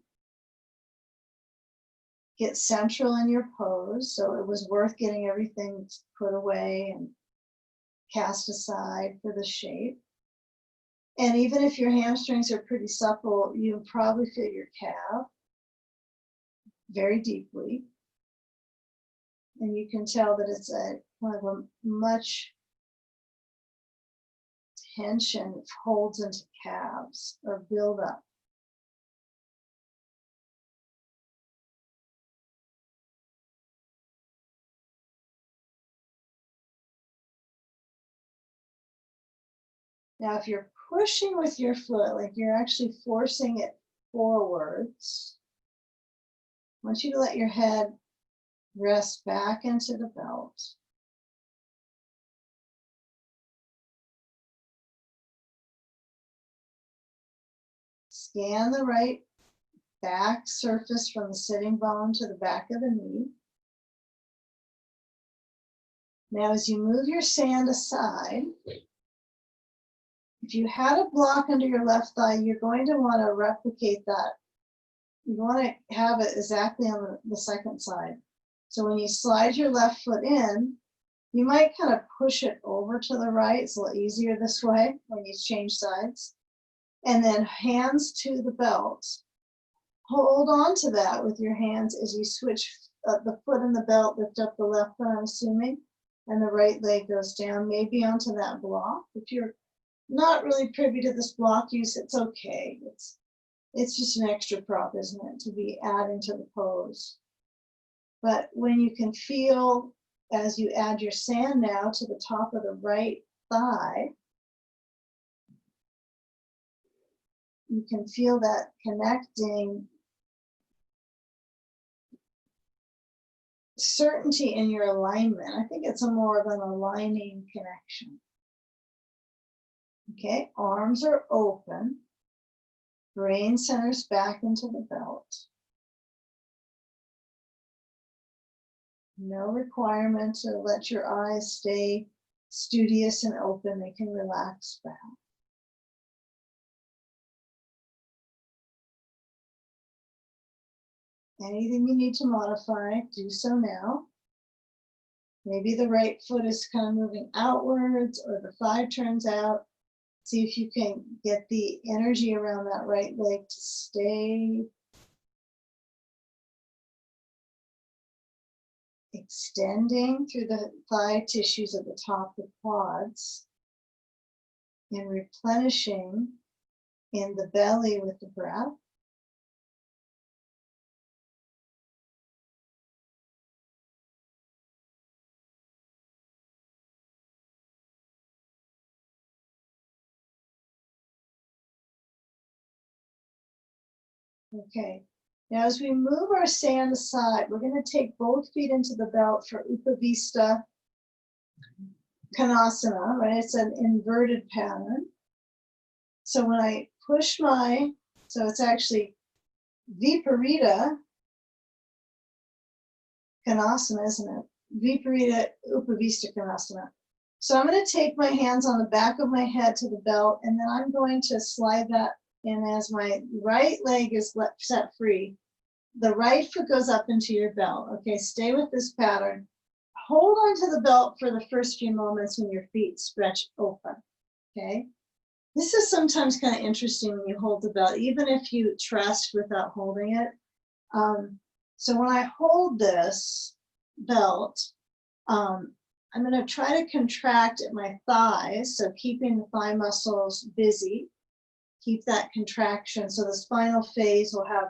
Get central in your pose, so it was worth getting everything put away and cast aside for the shape. And even if your hamstrings are pretty supple, you'll probably feel your calf very deeply. And you can tell that it's a kind of a much tension holds into calves or build up. Now, if you're pushing with your foot, like you're actually forcing it forwards, I want you to let your head rest back into the belt. Scan the right back surface from the sitting bone to the back of the knee. Now, as you move your sand aside, if you had a block under your left thigh, you're going to want to replicate that. You want to have it exactly on the second side. So when you slide your left foot in, you might kind of push it over to the right. It's a little easier this way when you change sides. And then hands to the belt. Hold on to that with your hands as you switch the foot in the belt, lift up the left foot, I'm assuming, and the right leg goes down, maybe onto that block. If you're not really privy to this block use, it's okay. It's just an extra prop, isn't it, to be adding to the pose. But when you can feel, as you add your sand now to the top of the right thigh, you can feel that connecting certainty in your alignment. I think it's a more of an aligning connection. Okay, arms are open, brain centers back into the belt. No requirement to let your eyes stay studious and open. They can relax back. Anything you need to modify, do so now. Maybe the right foot is kind of moving outwards or the thigh turns out. See if you can get the energy around that right leg to stay extending through the thigh tissues at the top of the quads and replenishing in the belly with the breath. Okay, now as we move our sand aside, we're going to take both feet into the belt for Upavista Konasana, right? It's an inverted pattern. So when I push so it's actually Viparita Konasana, isn't it? Viparita Upavista Konasana. So I'm going to take my hands on the back of my head to the belt, and then I'm going to slide that in as my right leg is set free. The right foot goes up into your belt. Okay, stay with this pattern. Hold on to the belt for the first few moments when your feet stretch open. Okay, this is sometimes kind of interesting when you hold the belt, even if you trust without holding it. So when I hold this belt, I'm going to try to contract at my thighs, so keeping the thigh muscles busy. Keep that contraction, so the spinal phase will have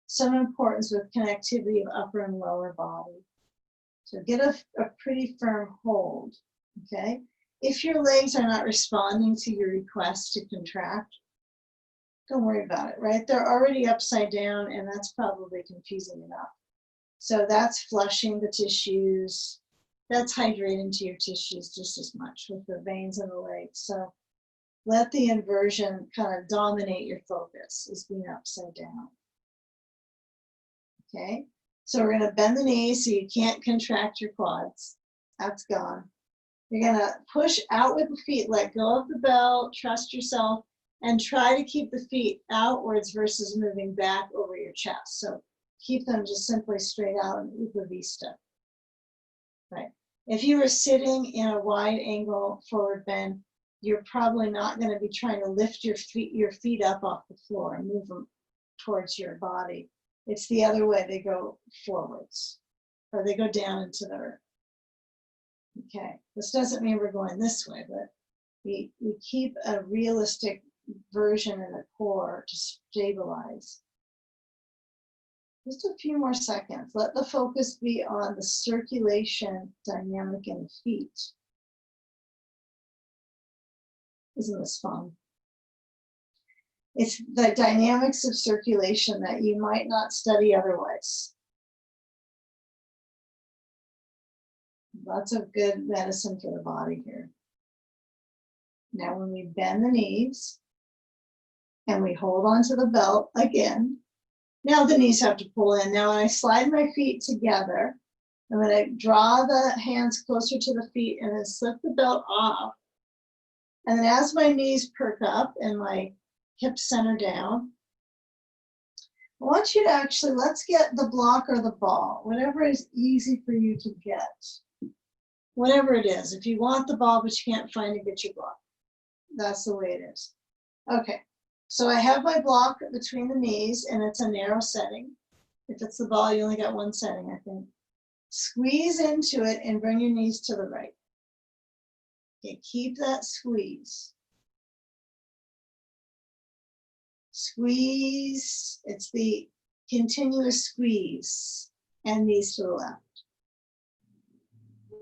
some importance with connectivity of upper and lower body. So get a pretty firm hold, okay? If your legs are not responding to your request to contract, don't worry about it, right? They're already upside down, and that's probably confusing enough. So that's flushing the tissues. That's hydrating to your tissues just as much with the veins in the legs. So let the inversion kind of dominate your focus as being upside down. Okay, so we're going to bend the knees so you can't contract your quads. That's gone. You're going to push out with the feet, let go of the belt, trust yourself, and try to keep the feet outwards versus moving back over your chest. So keep them just simply straight out in Upavista. Right. If you were sitting in a wide angle forward bend, you're probably not going to be trying to lift your feet up off the floor and move them towards your body. It's the other way. They go forwards, or they go down into the earth. Okay, this doesn't mean we're going this way, but we keep a realistic version in the core to stabilize. Just a few more seconds. Let the focus be on the circulation dynamic in the feet. Isn't this fun? It's the dynamics of circulation that you might not study otherwise. Lots of good medicine for the body here. Now, when we bend the knees and we hold onto the belt again, now the knees have to pull in. Now, when I slide my feet together, I'm going to draw the hands closer to the feet and then slip the belt off. And then as my knees perk up and my hips center down, I want you to actually, let's get the block or the ball, whatever is easy for you to get. Whatever it is. If you want the ball but you can't find it, get your block. That's the way it is. Okay, so I have my block between the knees and it's a narrow setting. If it's the ball, you only got one setting, I think. Squeeze into it and bring your knees to the right. Okay, keep that squeeze. Squeeze, it's the continuous squeeze, and knees to the left.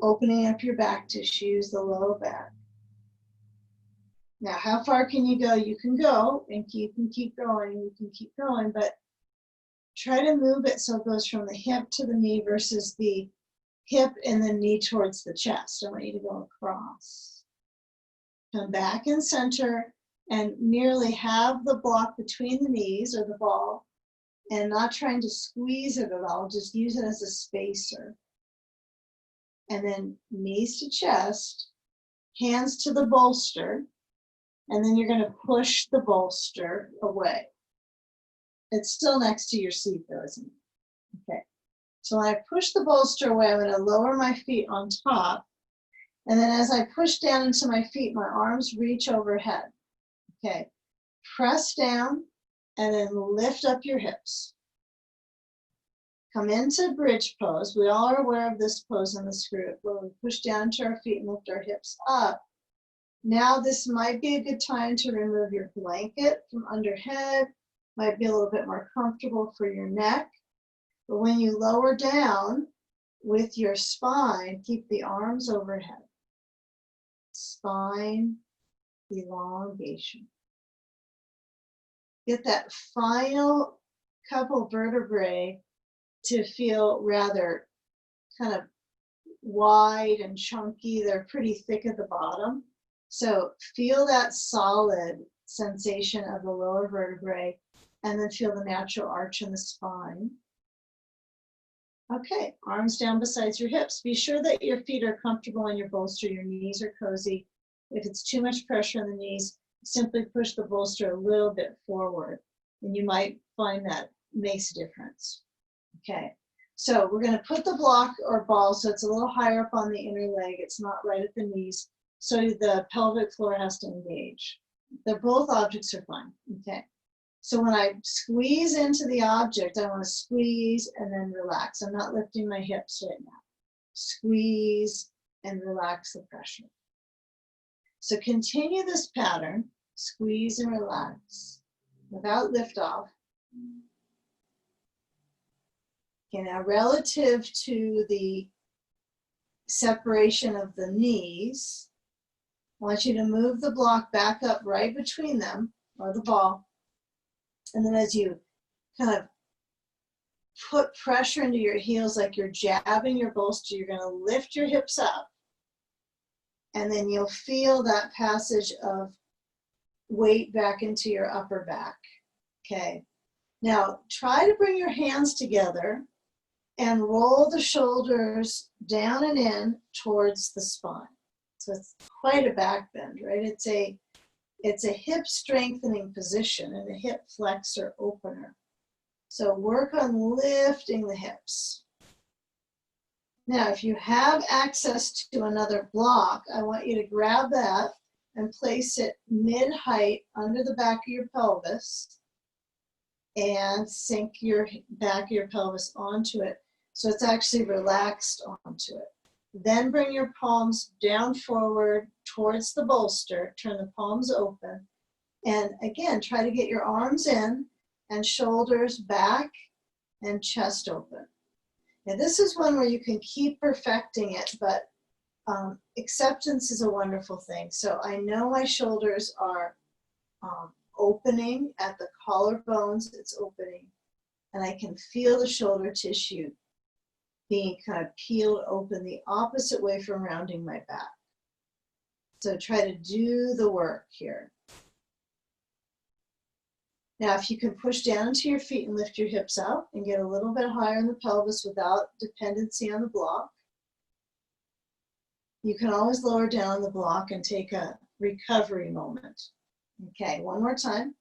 Opening up your back tissues, the lower back. Now, how far can you go? You can go, and you can keep going, you can keep going, but try to move it so it goes from the hip to the knee versus the hip and the knee towards the chest. I want you to go across. Come back in center and merely have the block between the knees or the ball and not trying to squeeze it at all, just use it as a spacer. And then knees to chest, hands to the bolster, and then you're going to push the bolster away. It's still next to your seat though, isn't it? Okay. So when I push the bolster away, I'm going to lower my feet on top. And then as I push down into my feet, my arms reach overhead. Okay. Press down and then lift up your hips. Come into bridge pose. We all are aware of this pose in this group where we push down to our feet and lift our hips up. Now this might be a good time to remove your blanket from underhead. Might be a little bit more comfortable for your neck. But when you lower down with your spine, keep the arms overhead. Spine elongation. Get that final couple vertebrae to feel rather kind of wide and chunky. They're pretty thick at the bottom. So feel that solid sensation of the lower vertebrae and then feel the natural arch in the spine. Okay, arms down besides your hips. Be sure that your feet are comfortable in your bolster, your knees are cozy. If it's too much pressure on the knees, simply push the bolster a little bit forward and you might find that makes a difference. Okay, so we're going to put the block or ball so it's a little higher up on the inner leg. It's not right at the knees, so the pelvic floor has to engage. They're both objects are fine. Okay, so when I squeeze into the object, I want to squeeze and then relax. I'm not lifting my hips right now. Squeeze and relax the pressure. So continue this pattern, squeeze and relax without liftoff. Okay, now relative to the separation of the knees, I want you to move the block back up right between them, or the ball. And then as you kind of put pressure into your heels like you're jabbing your bolster, you're going to lift your hips up. And then you'll feel that passage of weight back into your upper back. Okay. Now try to bring your hands together and roll the shoulders down and in towards the spine. So it's quite a back bend, right? It's a hip strengthening position and a hip flexor opener. So work on lifting the hips. Now, if you have access to another block, I want you to grab that and place it mid-height under the back of your pelvis and sink your back of your pelvis onto it so it's actually relaxed onto it. Then bring your palms down forward towards the bolster, turn the palms open, and again, try to get your arms in and shoulders back and chest open. Now this is one where you can keep perfecting it, but Acceptance is a wonderful thing. So I know my shoulders are opening at the collarbones, it's opening, and I can feel the shoulder tissue being kind of peeled open the opposite way from rounding my back. So try to do the work here. Now, if you can push down to your feet and lift your hips out and get a little bit higher in the pelvis without dependency on the block, you can always lower down the block and take a recovery moment. Okay, one more time.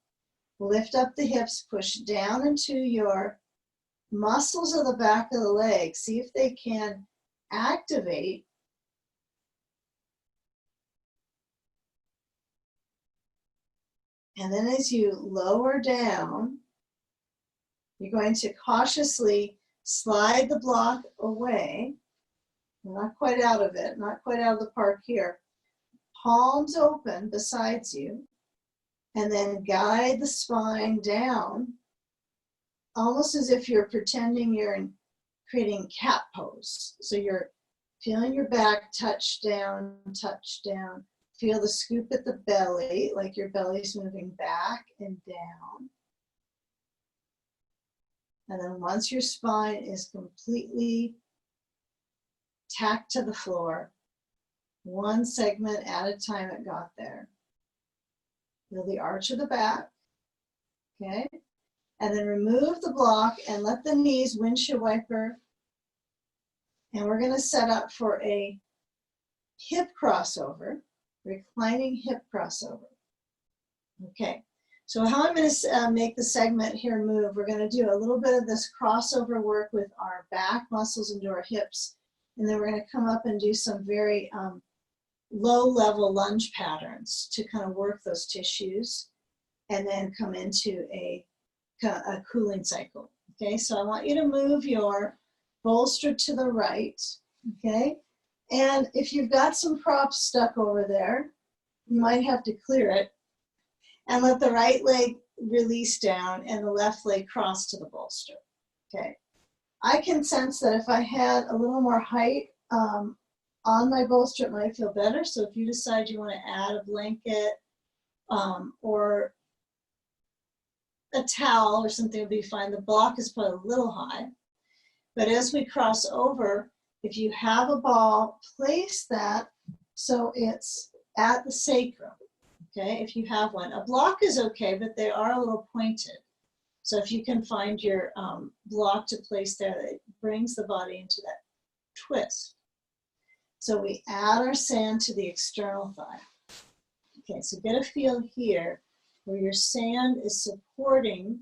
Lift up the hips, push down into your muscles of the back of the leg. See if they can activate. And then as you lower down, you're going to cautiously slide the block away. We're not quite out of it, not quite out of the park here. Palms open besides you, and then guide the spine down, almost as if you're pretending you're creating cat pose. So you're feeling your back touch down, touch down. Feel the scoop at the belly, like your belly's moving back and down. And then once your spine is completely tacked to the floor, one segment at a time it got there. Feel the arch of the back, okay? And then remove the block and let the knees windshield wiper. And we're gonna set up for a hip crossover, reclining hip crossover. Okay, so how I'm gonna make the segment here move, we're gonna do a little bit of this crossover work with our back muscles into our hips. And then we're gonna come up and do some very low-level lunge patterns to kind of work those tissues and then come into a cooling cycle. Okay, so I want you to move your bolster to the right, okay? And if you've got some props stuck over there, you might have to clear it and let the right leg release down and the left leg cross to the bolster, okay? I can sense that if I had a little more height on my bolster, it might feel better. So if you decide you want to add a blanket or a towel or something would be fine. The block is probably a little high. But as we cross over, if you have a ball, place that so it's at the sacrum, okay, if you have one. A block is okay, but they are a little pointed. So if you can find your block to place there, that brings the body into that twist. So we add our sand to the external thigh. Okay, so get a feel here where your sand is supporting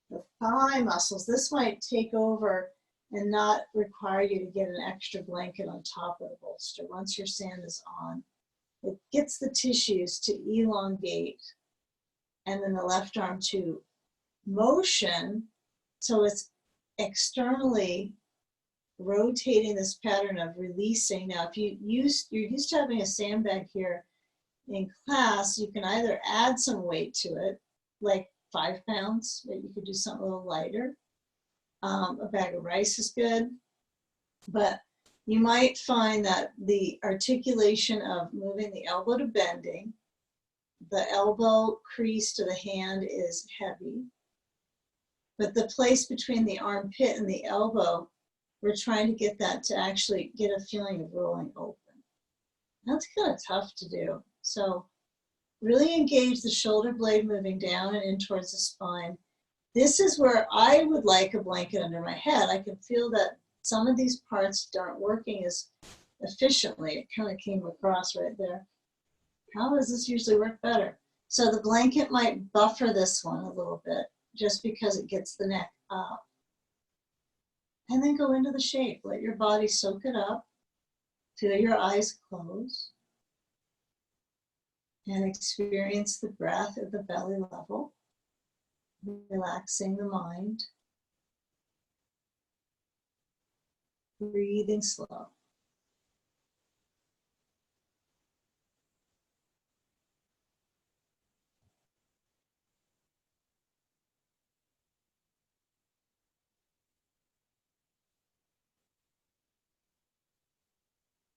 the thigh muscles. This might take over and not require you to get an extra blanket on top of the bolster. Once your sand is on, it gets the tissues to elongate and then the left arm to motion. So it's externally rotating this pattern of releasing. Now, if you're used to having a sandbag here in class, you can either add some weight to it, like 5 pounds, but you could do something a little lighter. A bag of rice is good, but you might find that the articulation of moving the elbow to bending, the elbow crease to the hand is heavy, but the place between the armpit and the elbow, we're trying to get that to actually get a feeling of rolling open. That's kind of tough to do. So really engage the shoulder blade moving down and in towards the spine. This is where I would like a blanket under my head. I can feel that some of these parts aren't working as efficiently. It kind of came across right there. How does this usually work better? So the blanket might buffer this one a little bit just because it gets the neck up. And then go into the shape. Let your body soak it up. Feel your eyes close. And experience the breath at the belly level. Relaxing the mind. Breathing slow.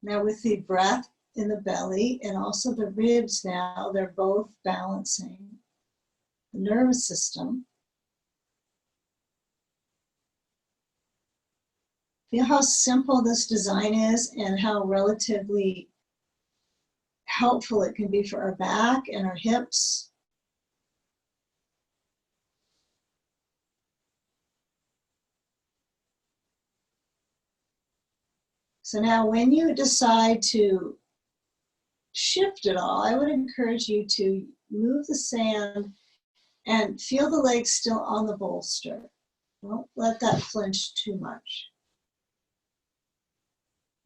Now with the breath in the belly and also the ribs now, they're both balancing the nervous system. Feel how simple this design is and how relatively helpful it can be for our back and our hips. So now when you decide to shift it all, I would encourage you to move the sand and feel the legs still on the bolster. Don't let that flinch too much.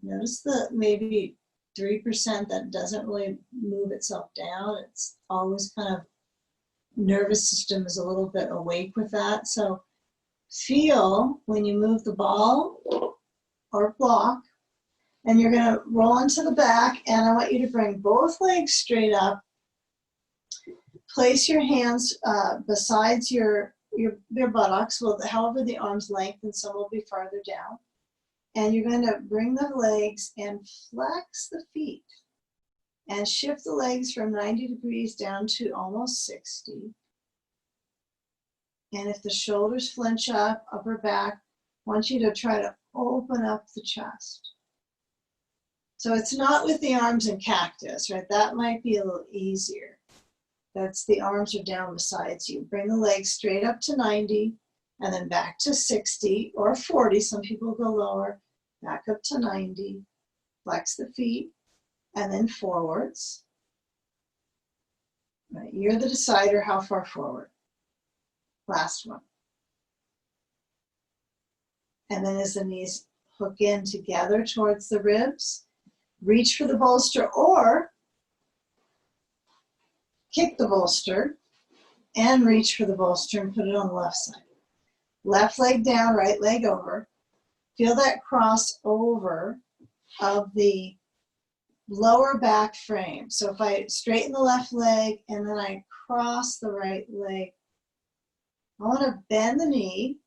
Notice the maybe 3% that doesn't really move itself down. It's always kind of, nervous system is a little bit awake with that. So feel when you move the ball or block, and you're gonna roll into the back, and I want you to bring both legs straight up. Place your hands besides your buttocks, well, however the arms lengthen, some will be farther down. And you're going to bring the legs and flex the feet and shift the legs from 90 degrees down to almost 60. And if the shoulders flinch up, upper back, I want you to try to open up the chest. So it's not with the arms in cactus, right? That might be a little easier. That's the arms are down besides you. Bring the legs straight up to 90 and then back to 60 or 40. Some people go lower. Back up to 90, flex the feet, and then forwards. Right, you're the decider how far forward. Last one. And then as the knees hook in together towards the ribs, reach for the bolster or kick the bolster and reach for the bolster and put it on the left side. Left leg down, right leg over. Feel that crossover of the lower back frame. So if I straighten the left leg and then I cross the right leg, I want to bend the knee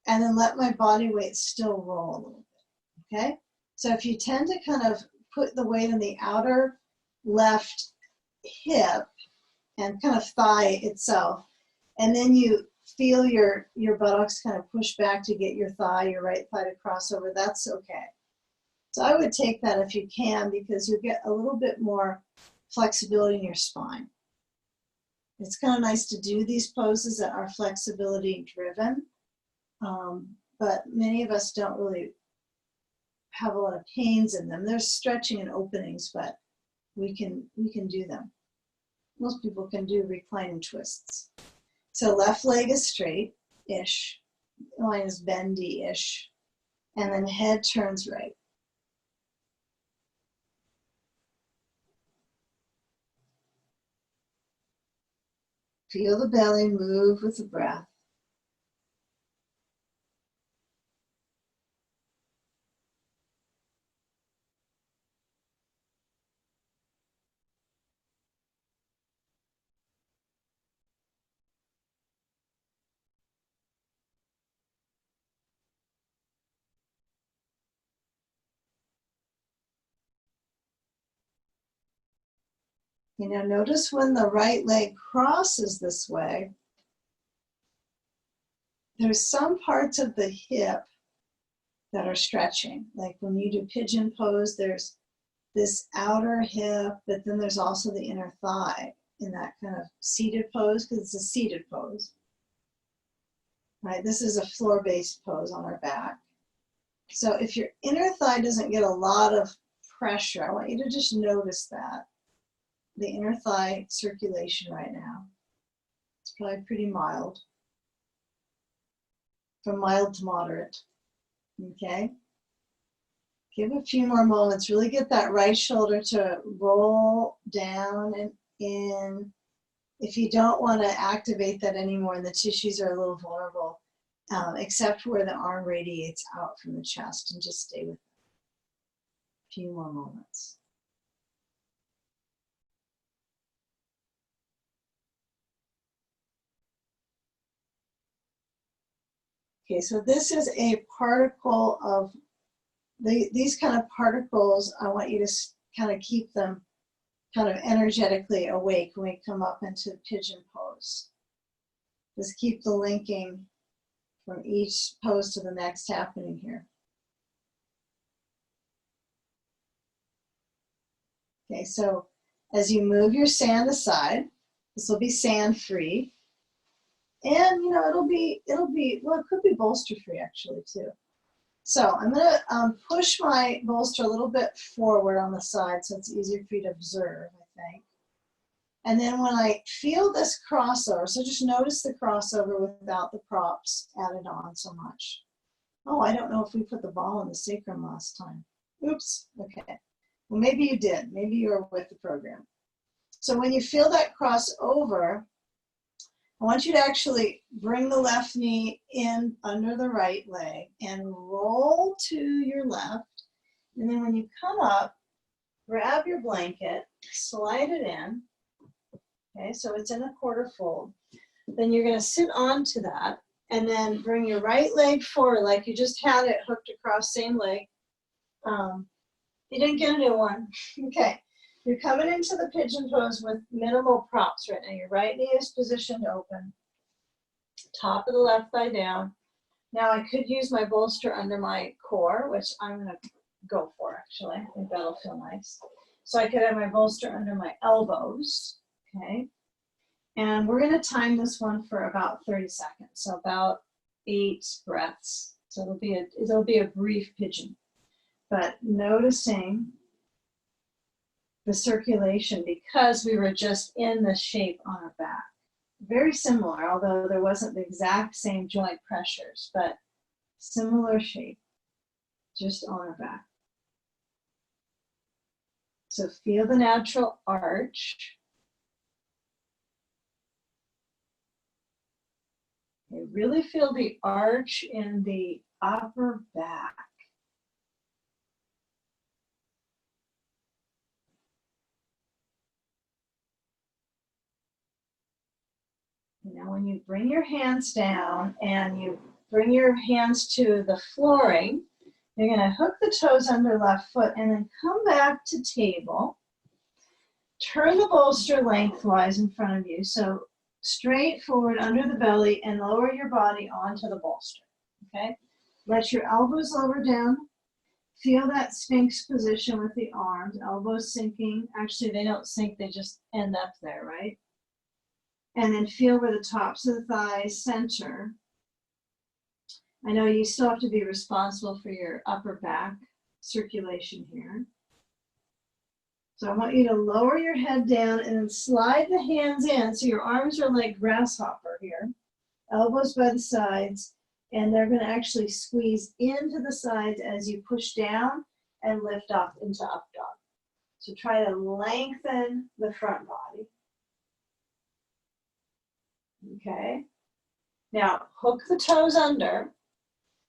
and then let my body weight still roll a little bit, okay? So if you tend to kind of put the weight in the outer left hip and kind of thigh itself, and then you feel your buttocks kind of push back to get your right thigh to cross over, that's okay. So I would take that if you can, because you get a little bit more flexibility in your spine. It's kind of nice to do these poses that are flexibility driven, but many of us don't really have a lot of pains in them. There's stretching and openings, but we can do them. Most people can do reclining twists. So left leg is straight-ish, line is bendy-ish, and then head turns right. Feel the belly move with the breath. You know, notice when the right leg crosses this way, there's some parts of the hip that are stretching. Like when you do pigeon pose, there's this outer hip, but then there's also the inner thigh in that kind of seated pose, because it's a seated pose. Right, this is a floor-based pose on our back. So if your inner thigh doesn't get a lot of pressure, I want you to just notice that. The inner thigh circulation right now. It's probably pretty mild. From mild to moderate. Okay? Give a few more moments. Really get that right shoulder to roll down and in. If you don't want to activate that anymore and the tissues are a little vulnerable, except where the arm radiates out from the chest, and just stay with it. A few more moments. Okay, so this is a particle of these kind of particles, I want you to kind of keep them kind of energetically awake when we come up into pigeon pose. Just keep the linking from each pose to the next happening here. Okay, so as you move your sand aside, this will be sand free. And you know, it'll be, well, it could be bolster free actually too. So I'm gonna push my bolster a little bit forward on the side so it's easier for you to observe, I think. And then when I feel this crossover, so just notice the crossover without the props added on so much. Oh, I don't know if we put the ball in the sacrum last time. Oops, okay. Well, maybe you did. Maybe you were with the program. So when you feel that crossover, I want you to actually bring the left knee in under the right leg and roll to your left. And then when you come up, grab your blanket, slide it in. Okay, so it's in a quarter fold. Then you're going to sit onto that and then bring your right leg forward like you just had it hooked across, same leg. You didn't get a new one. Okay. You're coming into the pigeon pose with minimal props right now. Your right knee is positioned open. Top of the left thigh down. Now I could use my bolster under my core, which I'm going to go for actually. I think that'll feel nice. So I could have my bolster under my elbows. Okay. And we're going to time this one for about 30 seconds. So about 8 breaths. So it'll be a brief pigeon. But noticing the circulation because we were just in the shape on our back. Very similar, although there wasn't the exact same joint pressures, but similar shape, just on our back. So feel the natural arch. Okay, really feel the arch in the upper back. Now when you bring your hands down and you bring your hands to the flooring, you're going to hook the toes under left foot and then come back to table. Turn the bolster lengthwise in front of you. So straight forward under the belly and lower your body onto the bolster. Okay? Let your elbows lower down. Feel that Sphinx position with the arms, elbows sinking. Actually, they don't sink, they just end up there, right? And then feel where the tops of the thighs center. I know you still have to be responsible for your upper back circulation here. So I want you to lower your head down and then slide the hands in. So your arms are like grasshopper here, elbows by the sides, and they're going to actually squeeze into the sides as you push down and lift up into up dog. So try to lengthen the front body. Okay, now hook the toes under,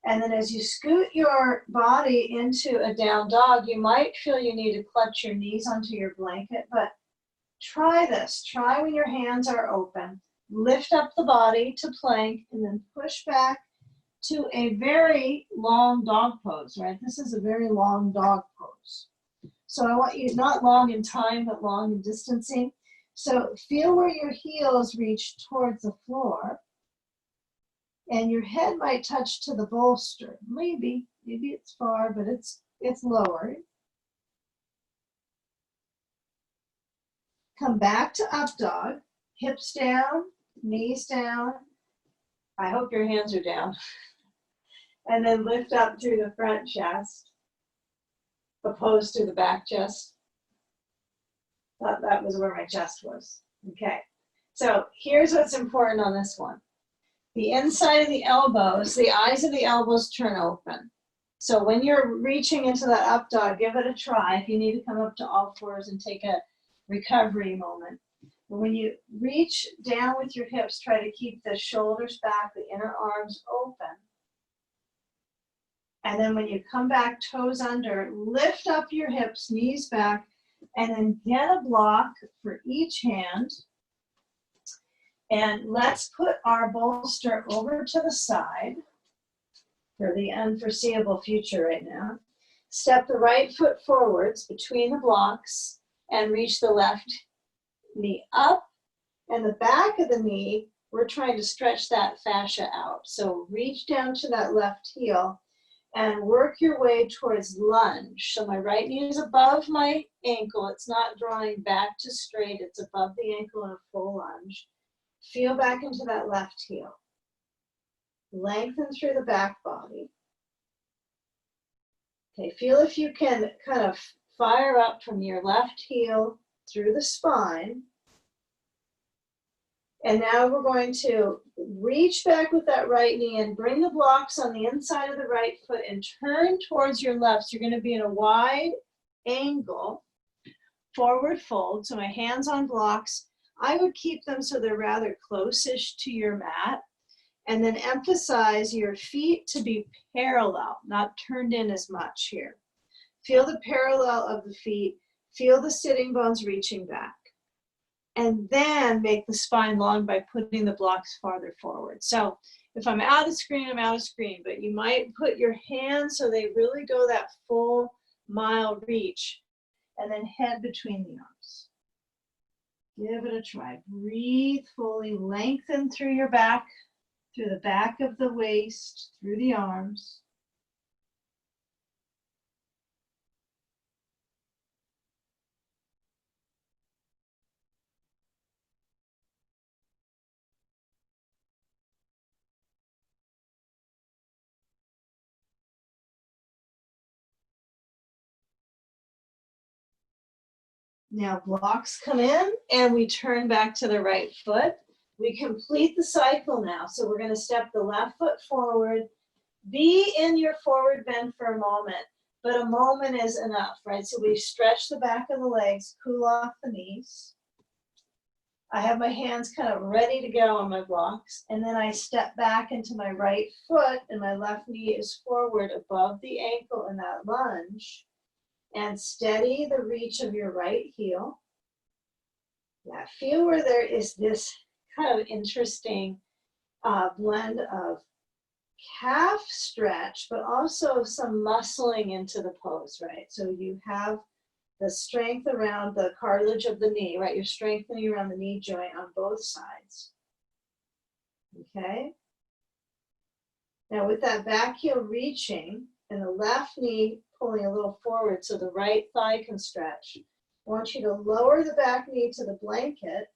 and then as you scoot your body into a down dog, you might feel you need to clutch your knees onto your blanket, but try this. Try when your hands are open. Lift up the body to plank, and then push back to a very long dog pose, right? This is a very long dog pose. So I want you, not long in time, but long in distancing. So feel where your heels reach towards the floor, and your head might touch to the bolster. Maybe it's far, but it's lowered. Come back to up dog, hips down, knees down. I hope your hands are down. And then lift up through the front chest, opposed to the back chest. That was where my chest was. Okay, so here's what's important on this one. The inside of the elbows, the eyes of the elbows turn open. So when you're reaching into that up dog, give it a try. If you need to come up to all fours and take a recovery moment. But when you reach down with your hips, try to keep the shoulders back, the inner arms open. And then when you come back, toes under, lift up your hips, knees back, and then get a block for each hand. And let's put our bolster over to the side for the unforeseeable future right now. Step the right foot forwards between the blocks and reach the left knee up. And the back of the knee, we're trying to stretch that fascia out. So reach down to that left heel and work your way towards lunge. So my right knee is above my ankle. It's not drawing back to straight. It's above the ankle in a full lunge. Feel back into that left heel. Lengthen through the back body. Okay, feel if you can kind of fire up from your left heel through the spine. And now we're going to reach back with that right knee and bring the blocks on the inside of the right foot and turn towards your left. So you're going to be in a wide angle, forward fold. So my hands on blocks, I would keep them so they're rather close-ish to your mat. And then emphasize your feet to be parallel, not turned in as much here. Feel the parallel of the feet. Feel the sitting bones reaching back. And then make the spine long by putting the blocks farther forward. So if I'm out of screen, I'm out of screen, but you might put your hands so they really go that full mile reach, and then head between the arms. Give it a try. Breathe fully, lengthen through your back, through the back of the waist, through the arms. Now blocks come in and we turn back to the right foot. We complete the cycle now. So we're going to step the left foot forward. Be in your forward bend for a moment, but a moment is enough, right? So we stretch the back of the legs, cool off the knees. I have my hands kind of ready to go on my blocks, and then I step back into my right foot and my left knee is forward above the ankle in that lunge. And steady the reach of your right heel. Yeah, feel where there is this kind of interesting blend of calf stretch, but also some muscling into the pose, right? So you have the strength around the cartilage of the knee, right? You're strengthening around the knee joint on both sides. Okay? Now with that back heel reaching and the left knee pulling a little forward so the right thigh can stretch, I want you to lower the back knee to the blanket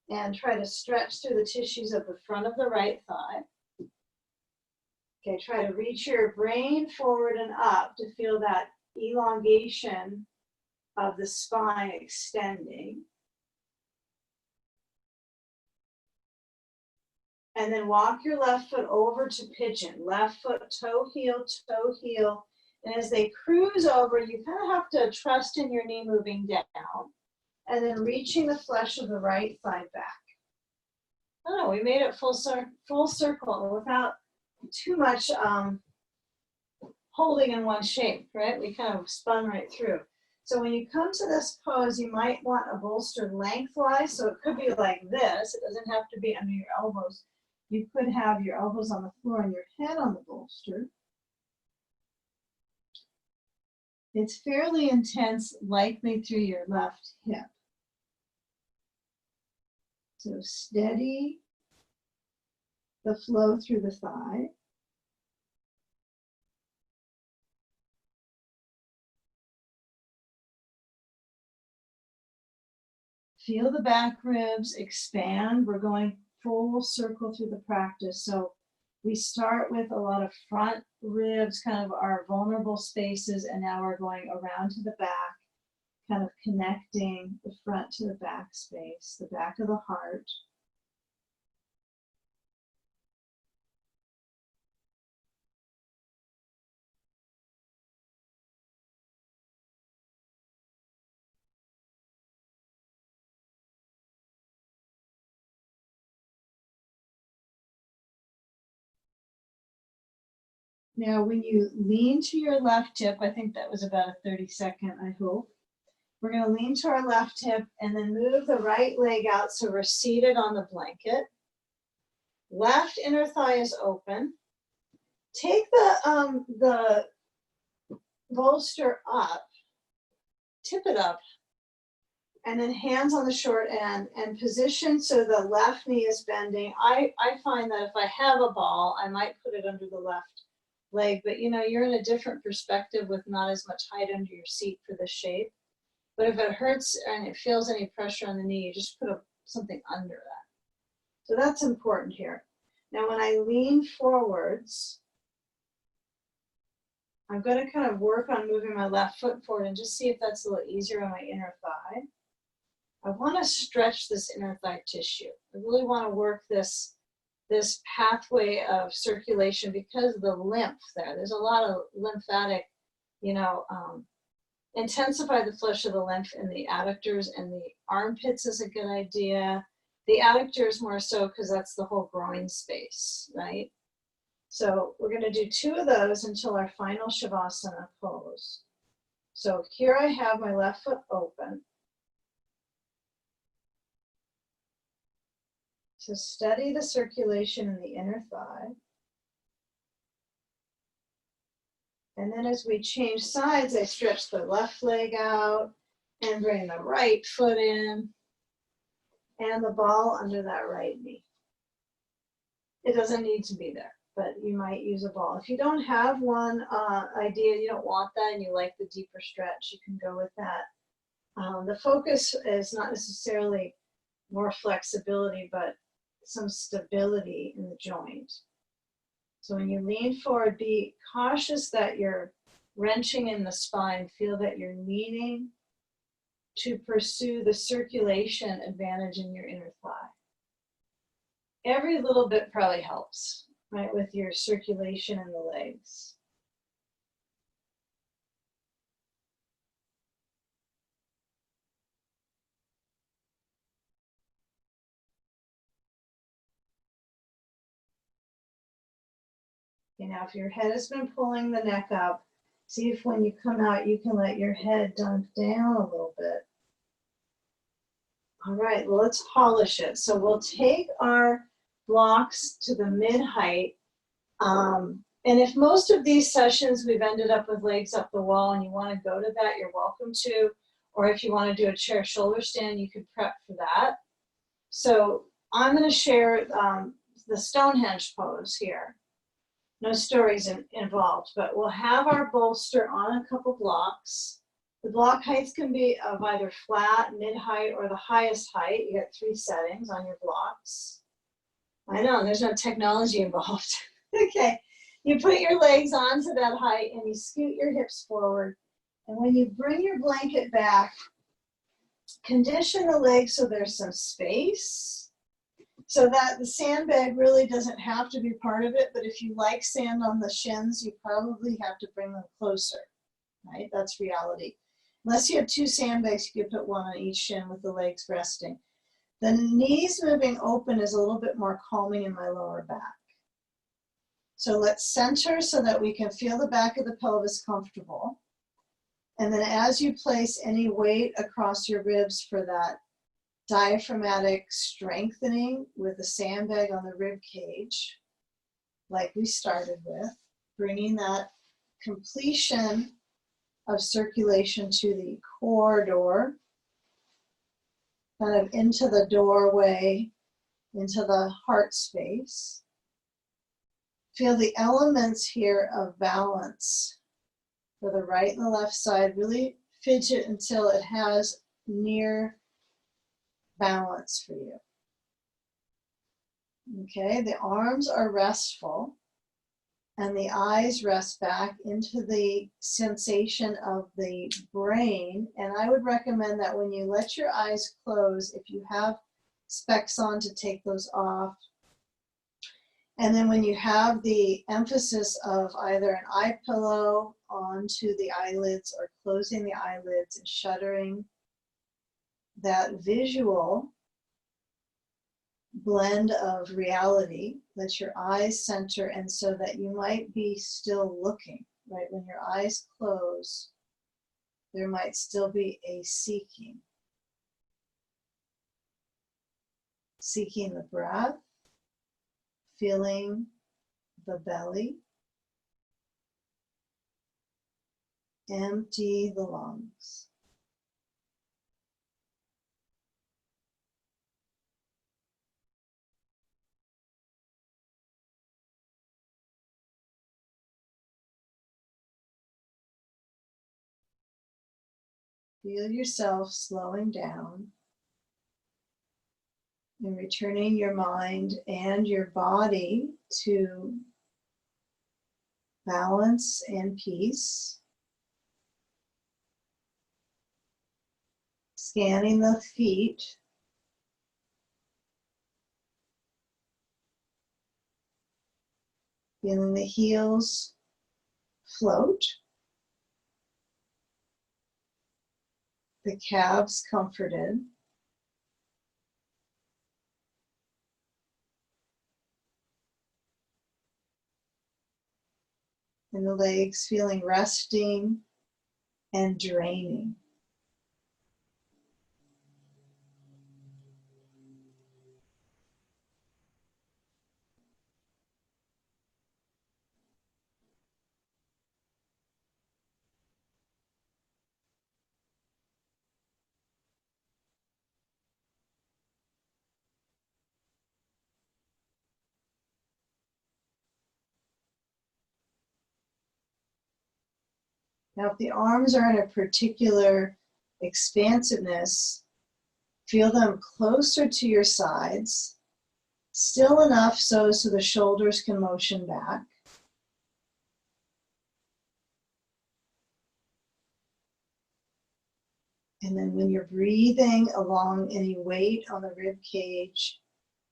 and try to stretch through the tissues of the front of the right thigh. Okay, try to reach your brain forward and up to feel that elongation of the spine extending. And then walk your left foot over to pigeon. Left foot, toe, heel, toe, heel. And as they cruise over, you kind of have to trust in your knee moving down. And then reaching the flesh of the right thigh back. Oh, we made it full circle without too much holding in one shape, right? We kind of spun right through. So when you come to this pose, you might want a bolster lengthwise. So it could be like this. It doesn't have to be under your elbows. You could have your elbows on the floor and your head on the bolster. It's fairly intense, likely through your left hip. So steady the flow through the thigh. Feel the back ribs expand. We're going full circle through the practice. So we start with a lot of front ribs, kind of our vulnerable spaces, and now we're going around to the back, kind of connecting the front to the back space, the back of the heart. Now, when you lean to your left hip, I think that was about a 30-second, I hope. We're going to lean to our left hip and then move the right leg out so we're seated on the Left inner thigh is open. Take the bolster up, tip it up, and then hands on the short end and position so the left knee is bending. I find that if I have a ball, I might put it under the left leg, but you know, you're in a different perspective with not as much height under your seat for the shape. But if it hurts and it feels any pressure on the knee, you just put something under that. So that's important here. Now, when I lean forwards, I'm going to kind of work on moving my left foot forward and just see if that's a little easier on my inner thigh. I want to stretch this inner thigh tissue. I really want to work this pathway of circulation because of the lymph there. There's a lot of lymphatic, intensify the flush of the lymph in the adductors and the armpits is a good idea. The adductors more so because that's the whole groin space, right? So we're going to do 2 of those until our final Shavasana pose. So here I have my left foot open. So steady the circulation in the inner thigh. And then as we change sides, I stretch the left leg out and bring the right foot in and the ball under that right knee. It doesn't need to be there, but you might use a ball. If you don't have one idea, you don't want that and you like the deeper stretch, you can go with that. The focus is not necessarily more flexibility, but some stability in the joint. So when you lean forward, be cautious that you're wrenching in the spine. Feel that you're leaning to pursue the circulation advantage in your inner thigh. Every little bit probably helps, right, with your circulation in the legs. Now, if your head has been pulling the neck up, see if when you come out, you can let your head dump down a little bit. All right, well, let's polish it. So we'll take our blocks to the mid-height. And if most of these sessions we've ended up with legs up the wall and you want to go to that, you're welcome to. Or if you want to do a chair shoulder stand, you could prep for that. So I'm going to share the Stonehenge pose here. No stories involved, but we'll have our bolster on a couple blocks. The block heights can be of either flat, mid-height, or the highest height. You get 3 settings on your blocks. I know, there's no technology involved. Okay, you put your legs onto that height and you scoot your hips forward. And when you bring your blanket back, condition the legs so there's some space, so that the sandbag really doesn't have to be part of it, but if you like sand on the shins, you probably have to bring them closer, right? That's reality. Unless you have 2 sandbags, you can put 1 on each shin with the legs resting. The knees moving open is a little bit more calming in my lower back. So let's center so that we can feel the back of the pelvis comfortable. And then as you place any weight across your ribs for that diaphragmatic strengthening with a sandbag on the rib cage, like we started with, bringing that completion of circulation to the corridor, kind of into the doorway, into the heart space. Feel the elements here of balance for the right and the left side. Really fidget until it has near balance for you. Okay, the arms are restful and the eyes rest back into the sensation of the brain. And I would recommend that when you let your eyes close, if you have specs on, to take those off. And then when you have the emphasis of either an eye pillow onto the eyelids or closing the eyelids and shuttering, that visual blend of reality, let your eyes center, and so that you might be still looking, right? When your eyes close, there might still be a seeking. Seeking the breath, feeling the belly, empty the lungs. Feel yourself slowing down and returning your mind and your body to balance and peace. Scanning the feet. Feeling the heels float. The calves comforted. And the legs feeling resting and draining. Now, if the arms are in a particular expansiveness, feel them closer to your sides, still enough so the shoulders can motion back. And then when you're breathing along any weight on the rib cage,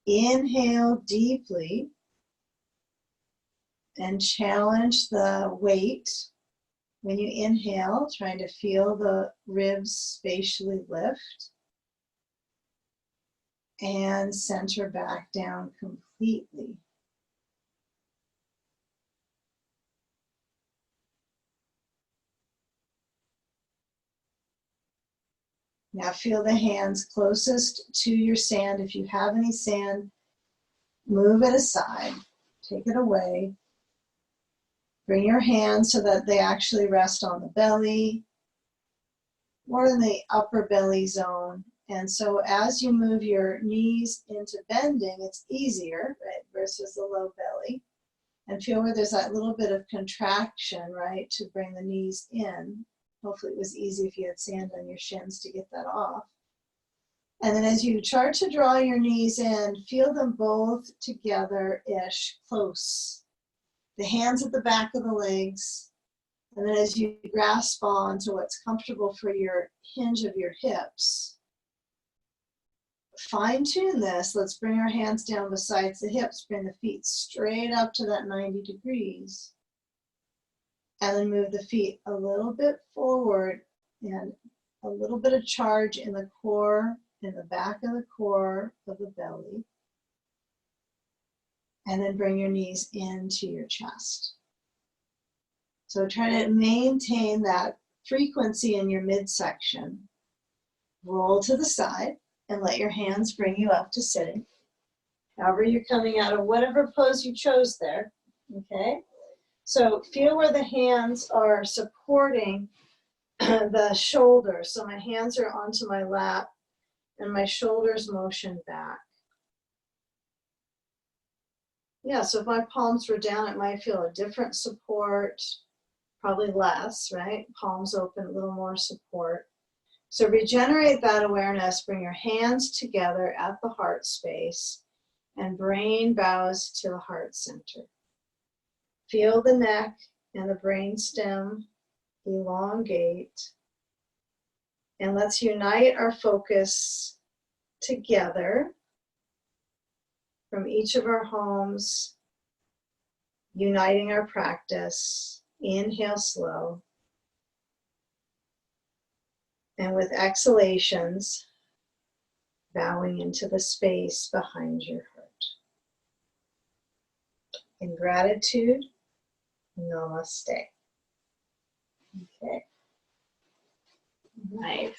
inhale deeply and challenge the weight. When you inhale, trying to feel the ribs spatially lift and center back down completely. Now feel the hands closest to your sand. If you have any sand, move it aside, take it away. Bring your hands so that they actually rest on the belly or in the upper belly zone. And so as you move your knees into bending, it's easier, right, versus the low belly. And feel where there's that little bit of contraction, right, to bring the knees in. Hopefully it was easy if you had sand on your shins to get that off. And then as you start to draw your knees in, feel them both together-ish, close. The hands at the back of the legs. And then as you grasp on to what's comfortable for your hinge of your hips, fine tune this. Let's bring our hands down besides the hips. Bring the feet straight up to that 90 degrees. And then move the feet a little bit forward and a little bit of charge in the core, in the back of the core of the belly. And then bring your knees into your chest. So try to maintain that frequency in your midsection. Roll to the side and let your hands bring you up to sitting. However you're coming out of whatever pose you chose there, okay? So feel where the hands are supporting the shoulders. So my hands are onto my lap and my shoulders motion back. Yeah, so if my palms were down, it might feel a different support, probably less, right? Palms open, a little more support. So regenerate that awareness, bring your hands together at the heart space and brain bows to the heart center. Feel the neck and the brain stem elongate. And let's unite our focus together from each of our homes, uniting our practice. Inhale slow. And with exhalations, bowing into the space behind your heart. In gratitude, namaste. Okay. Right.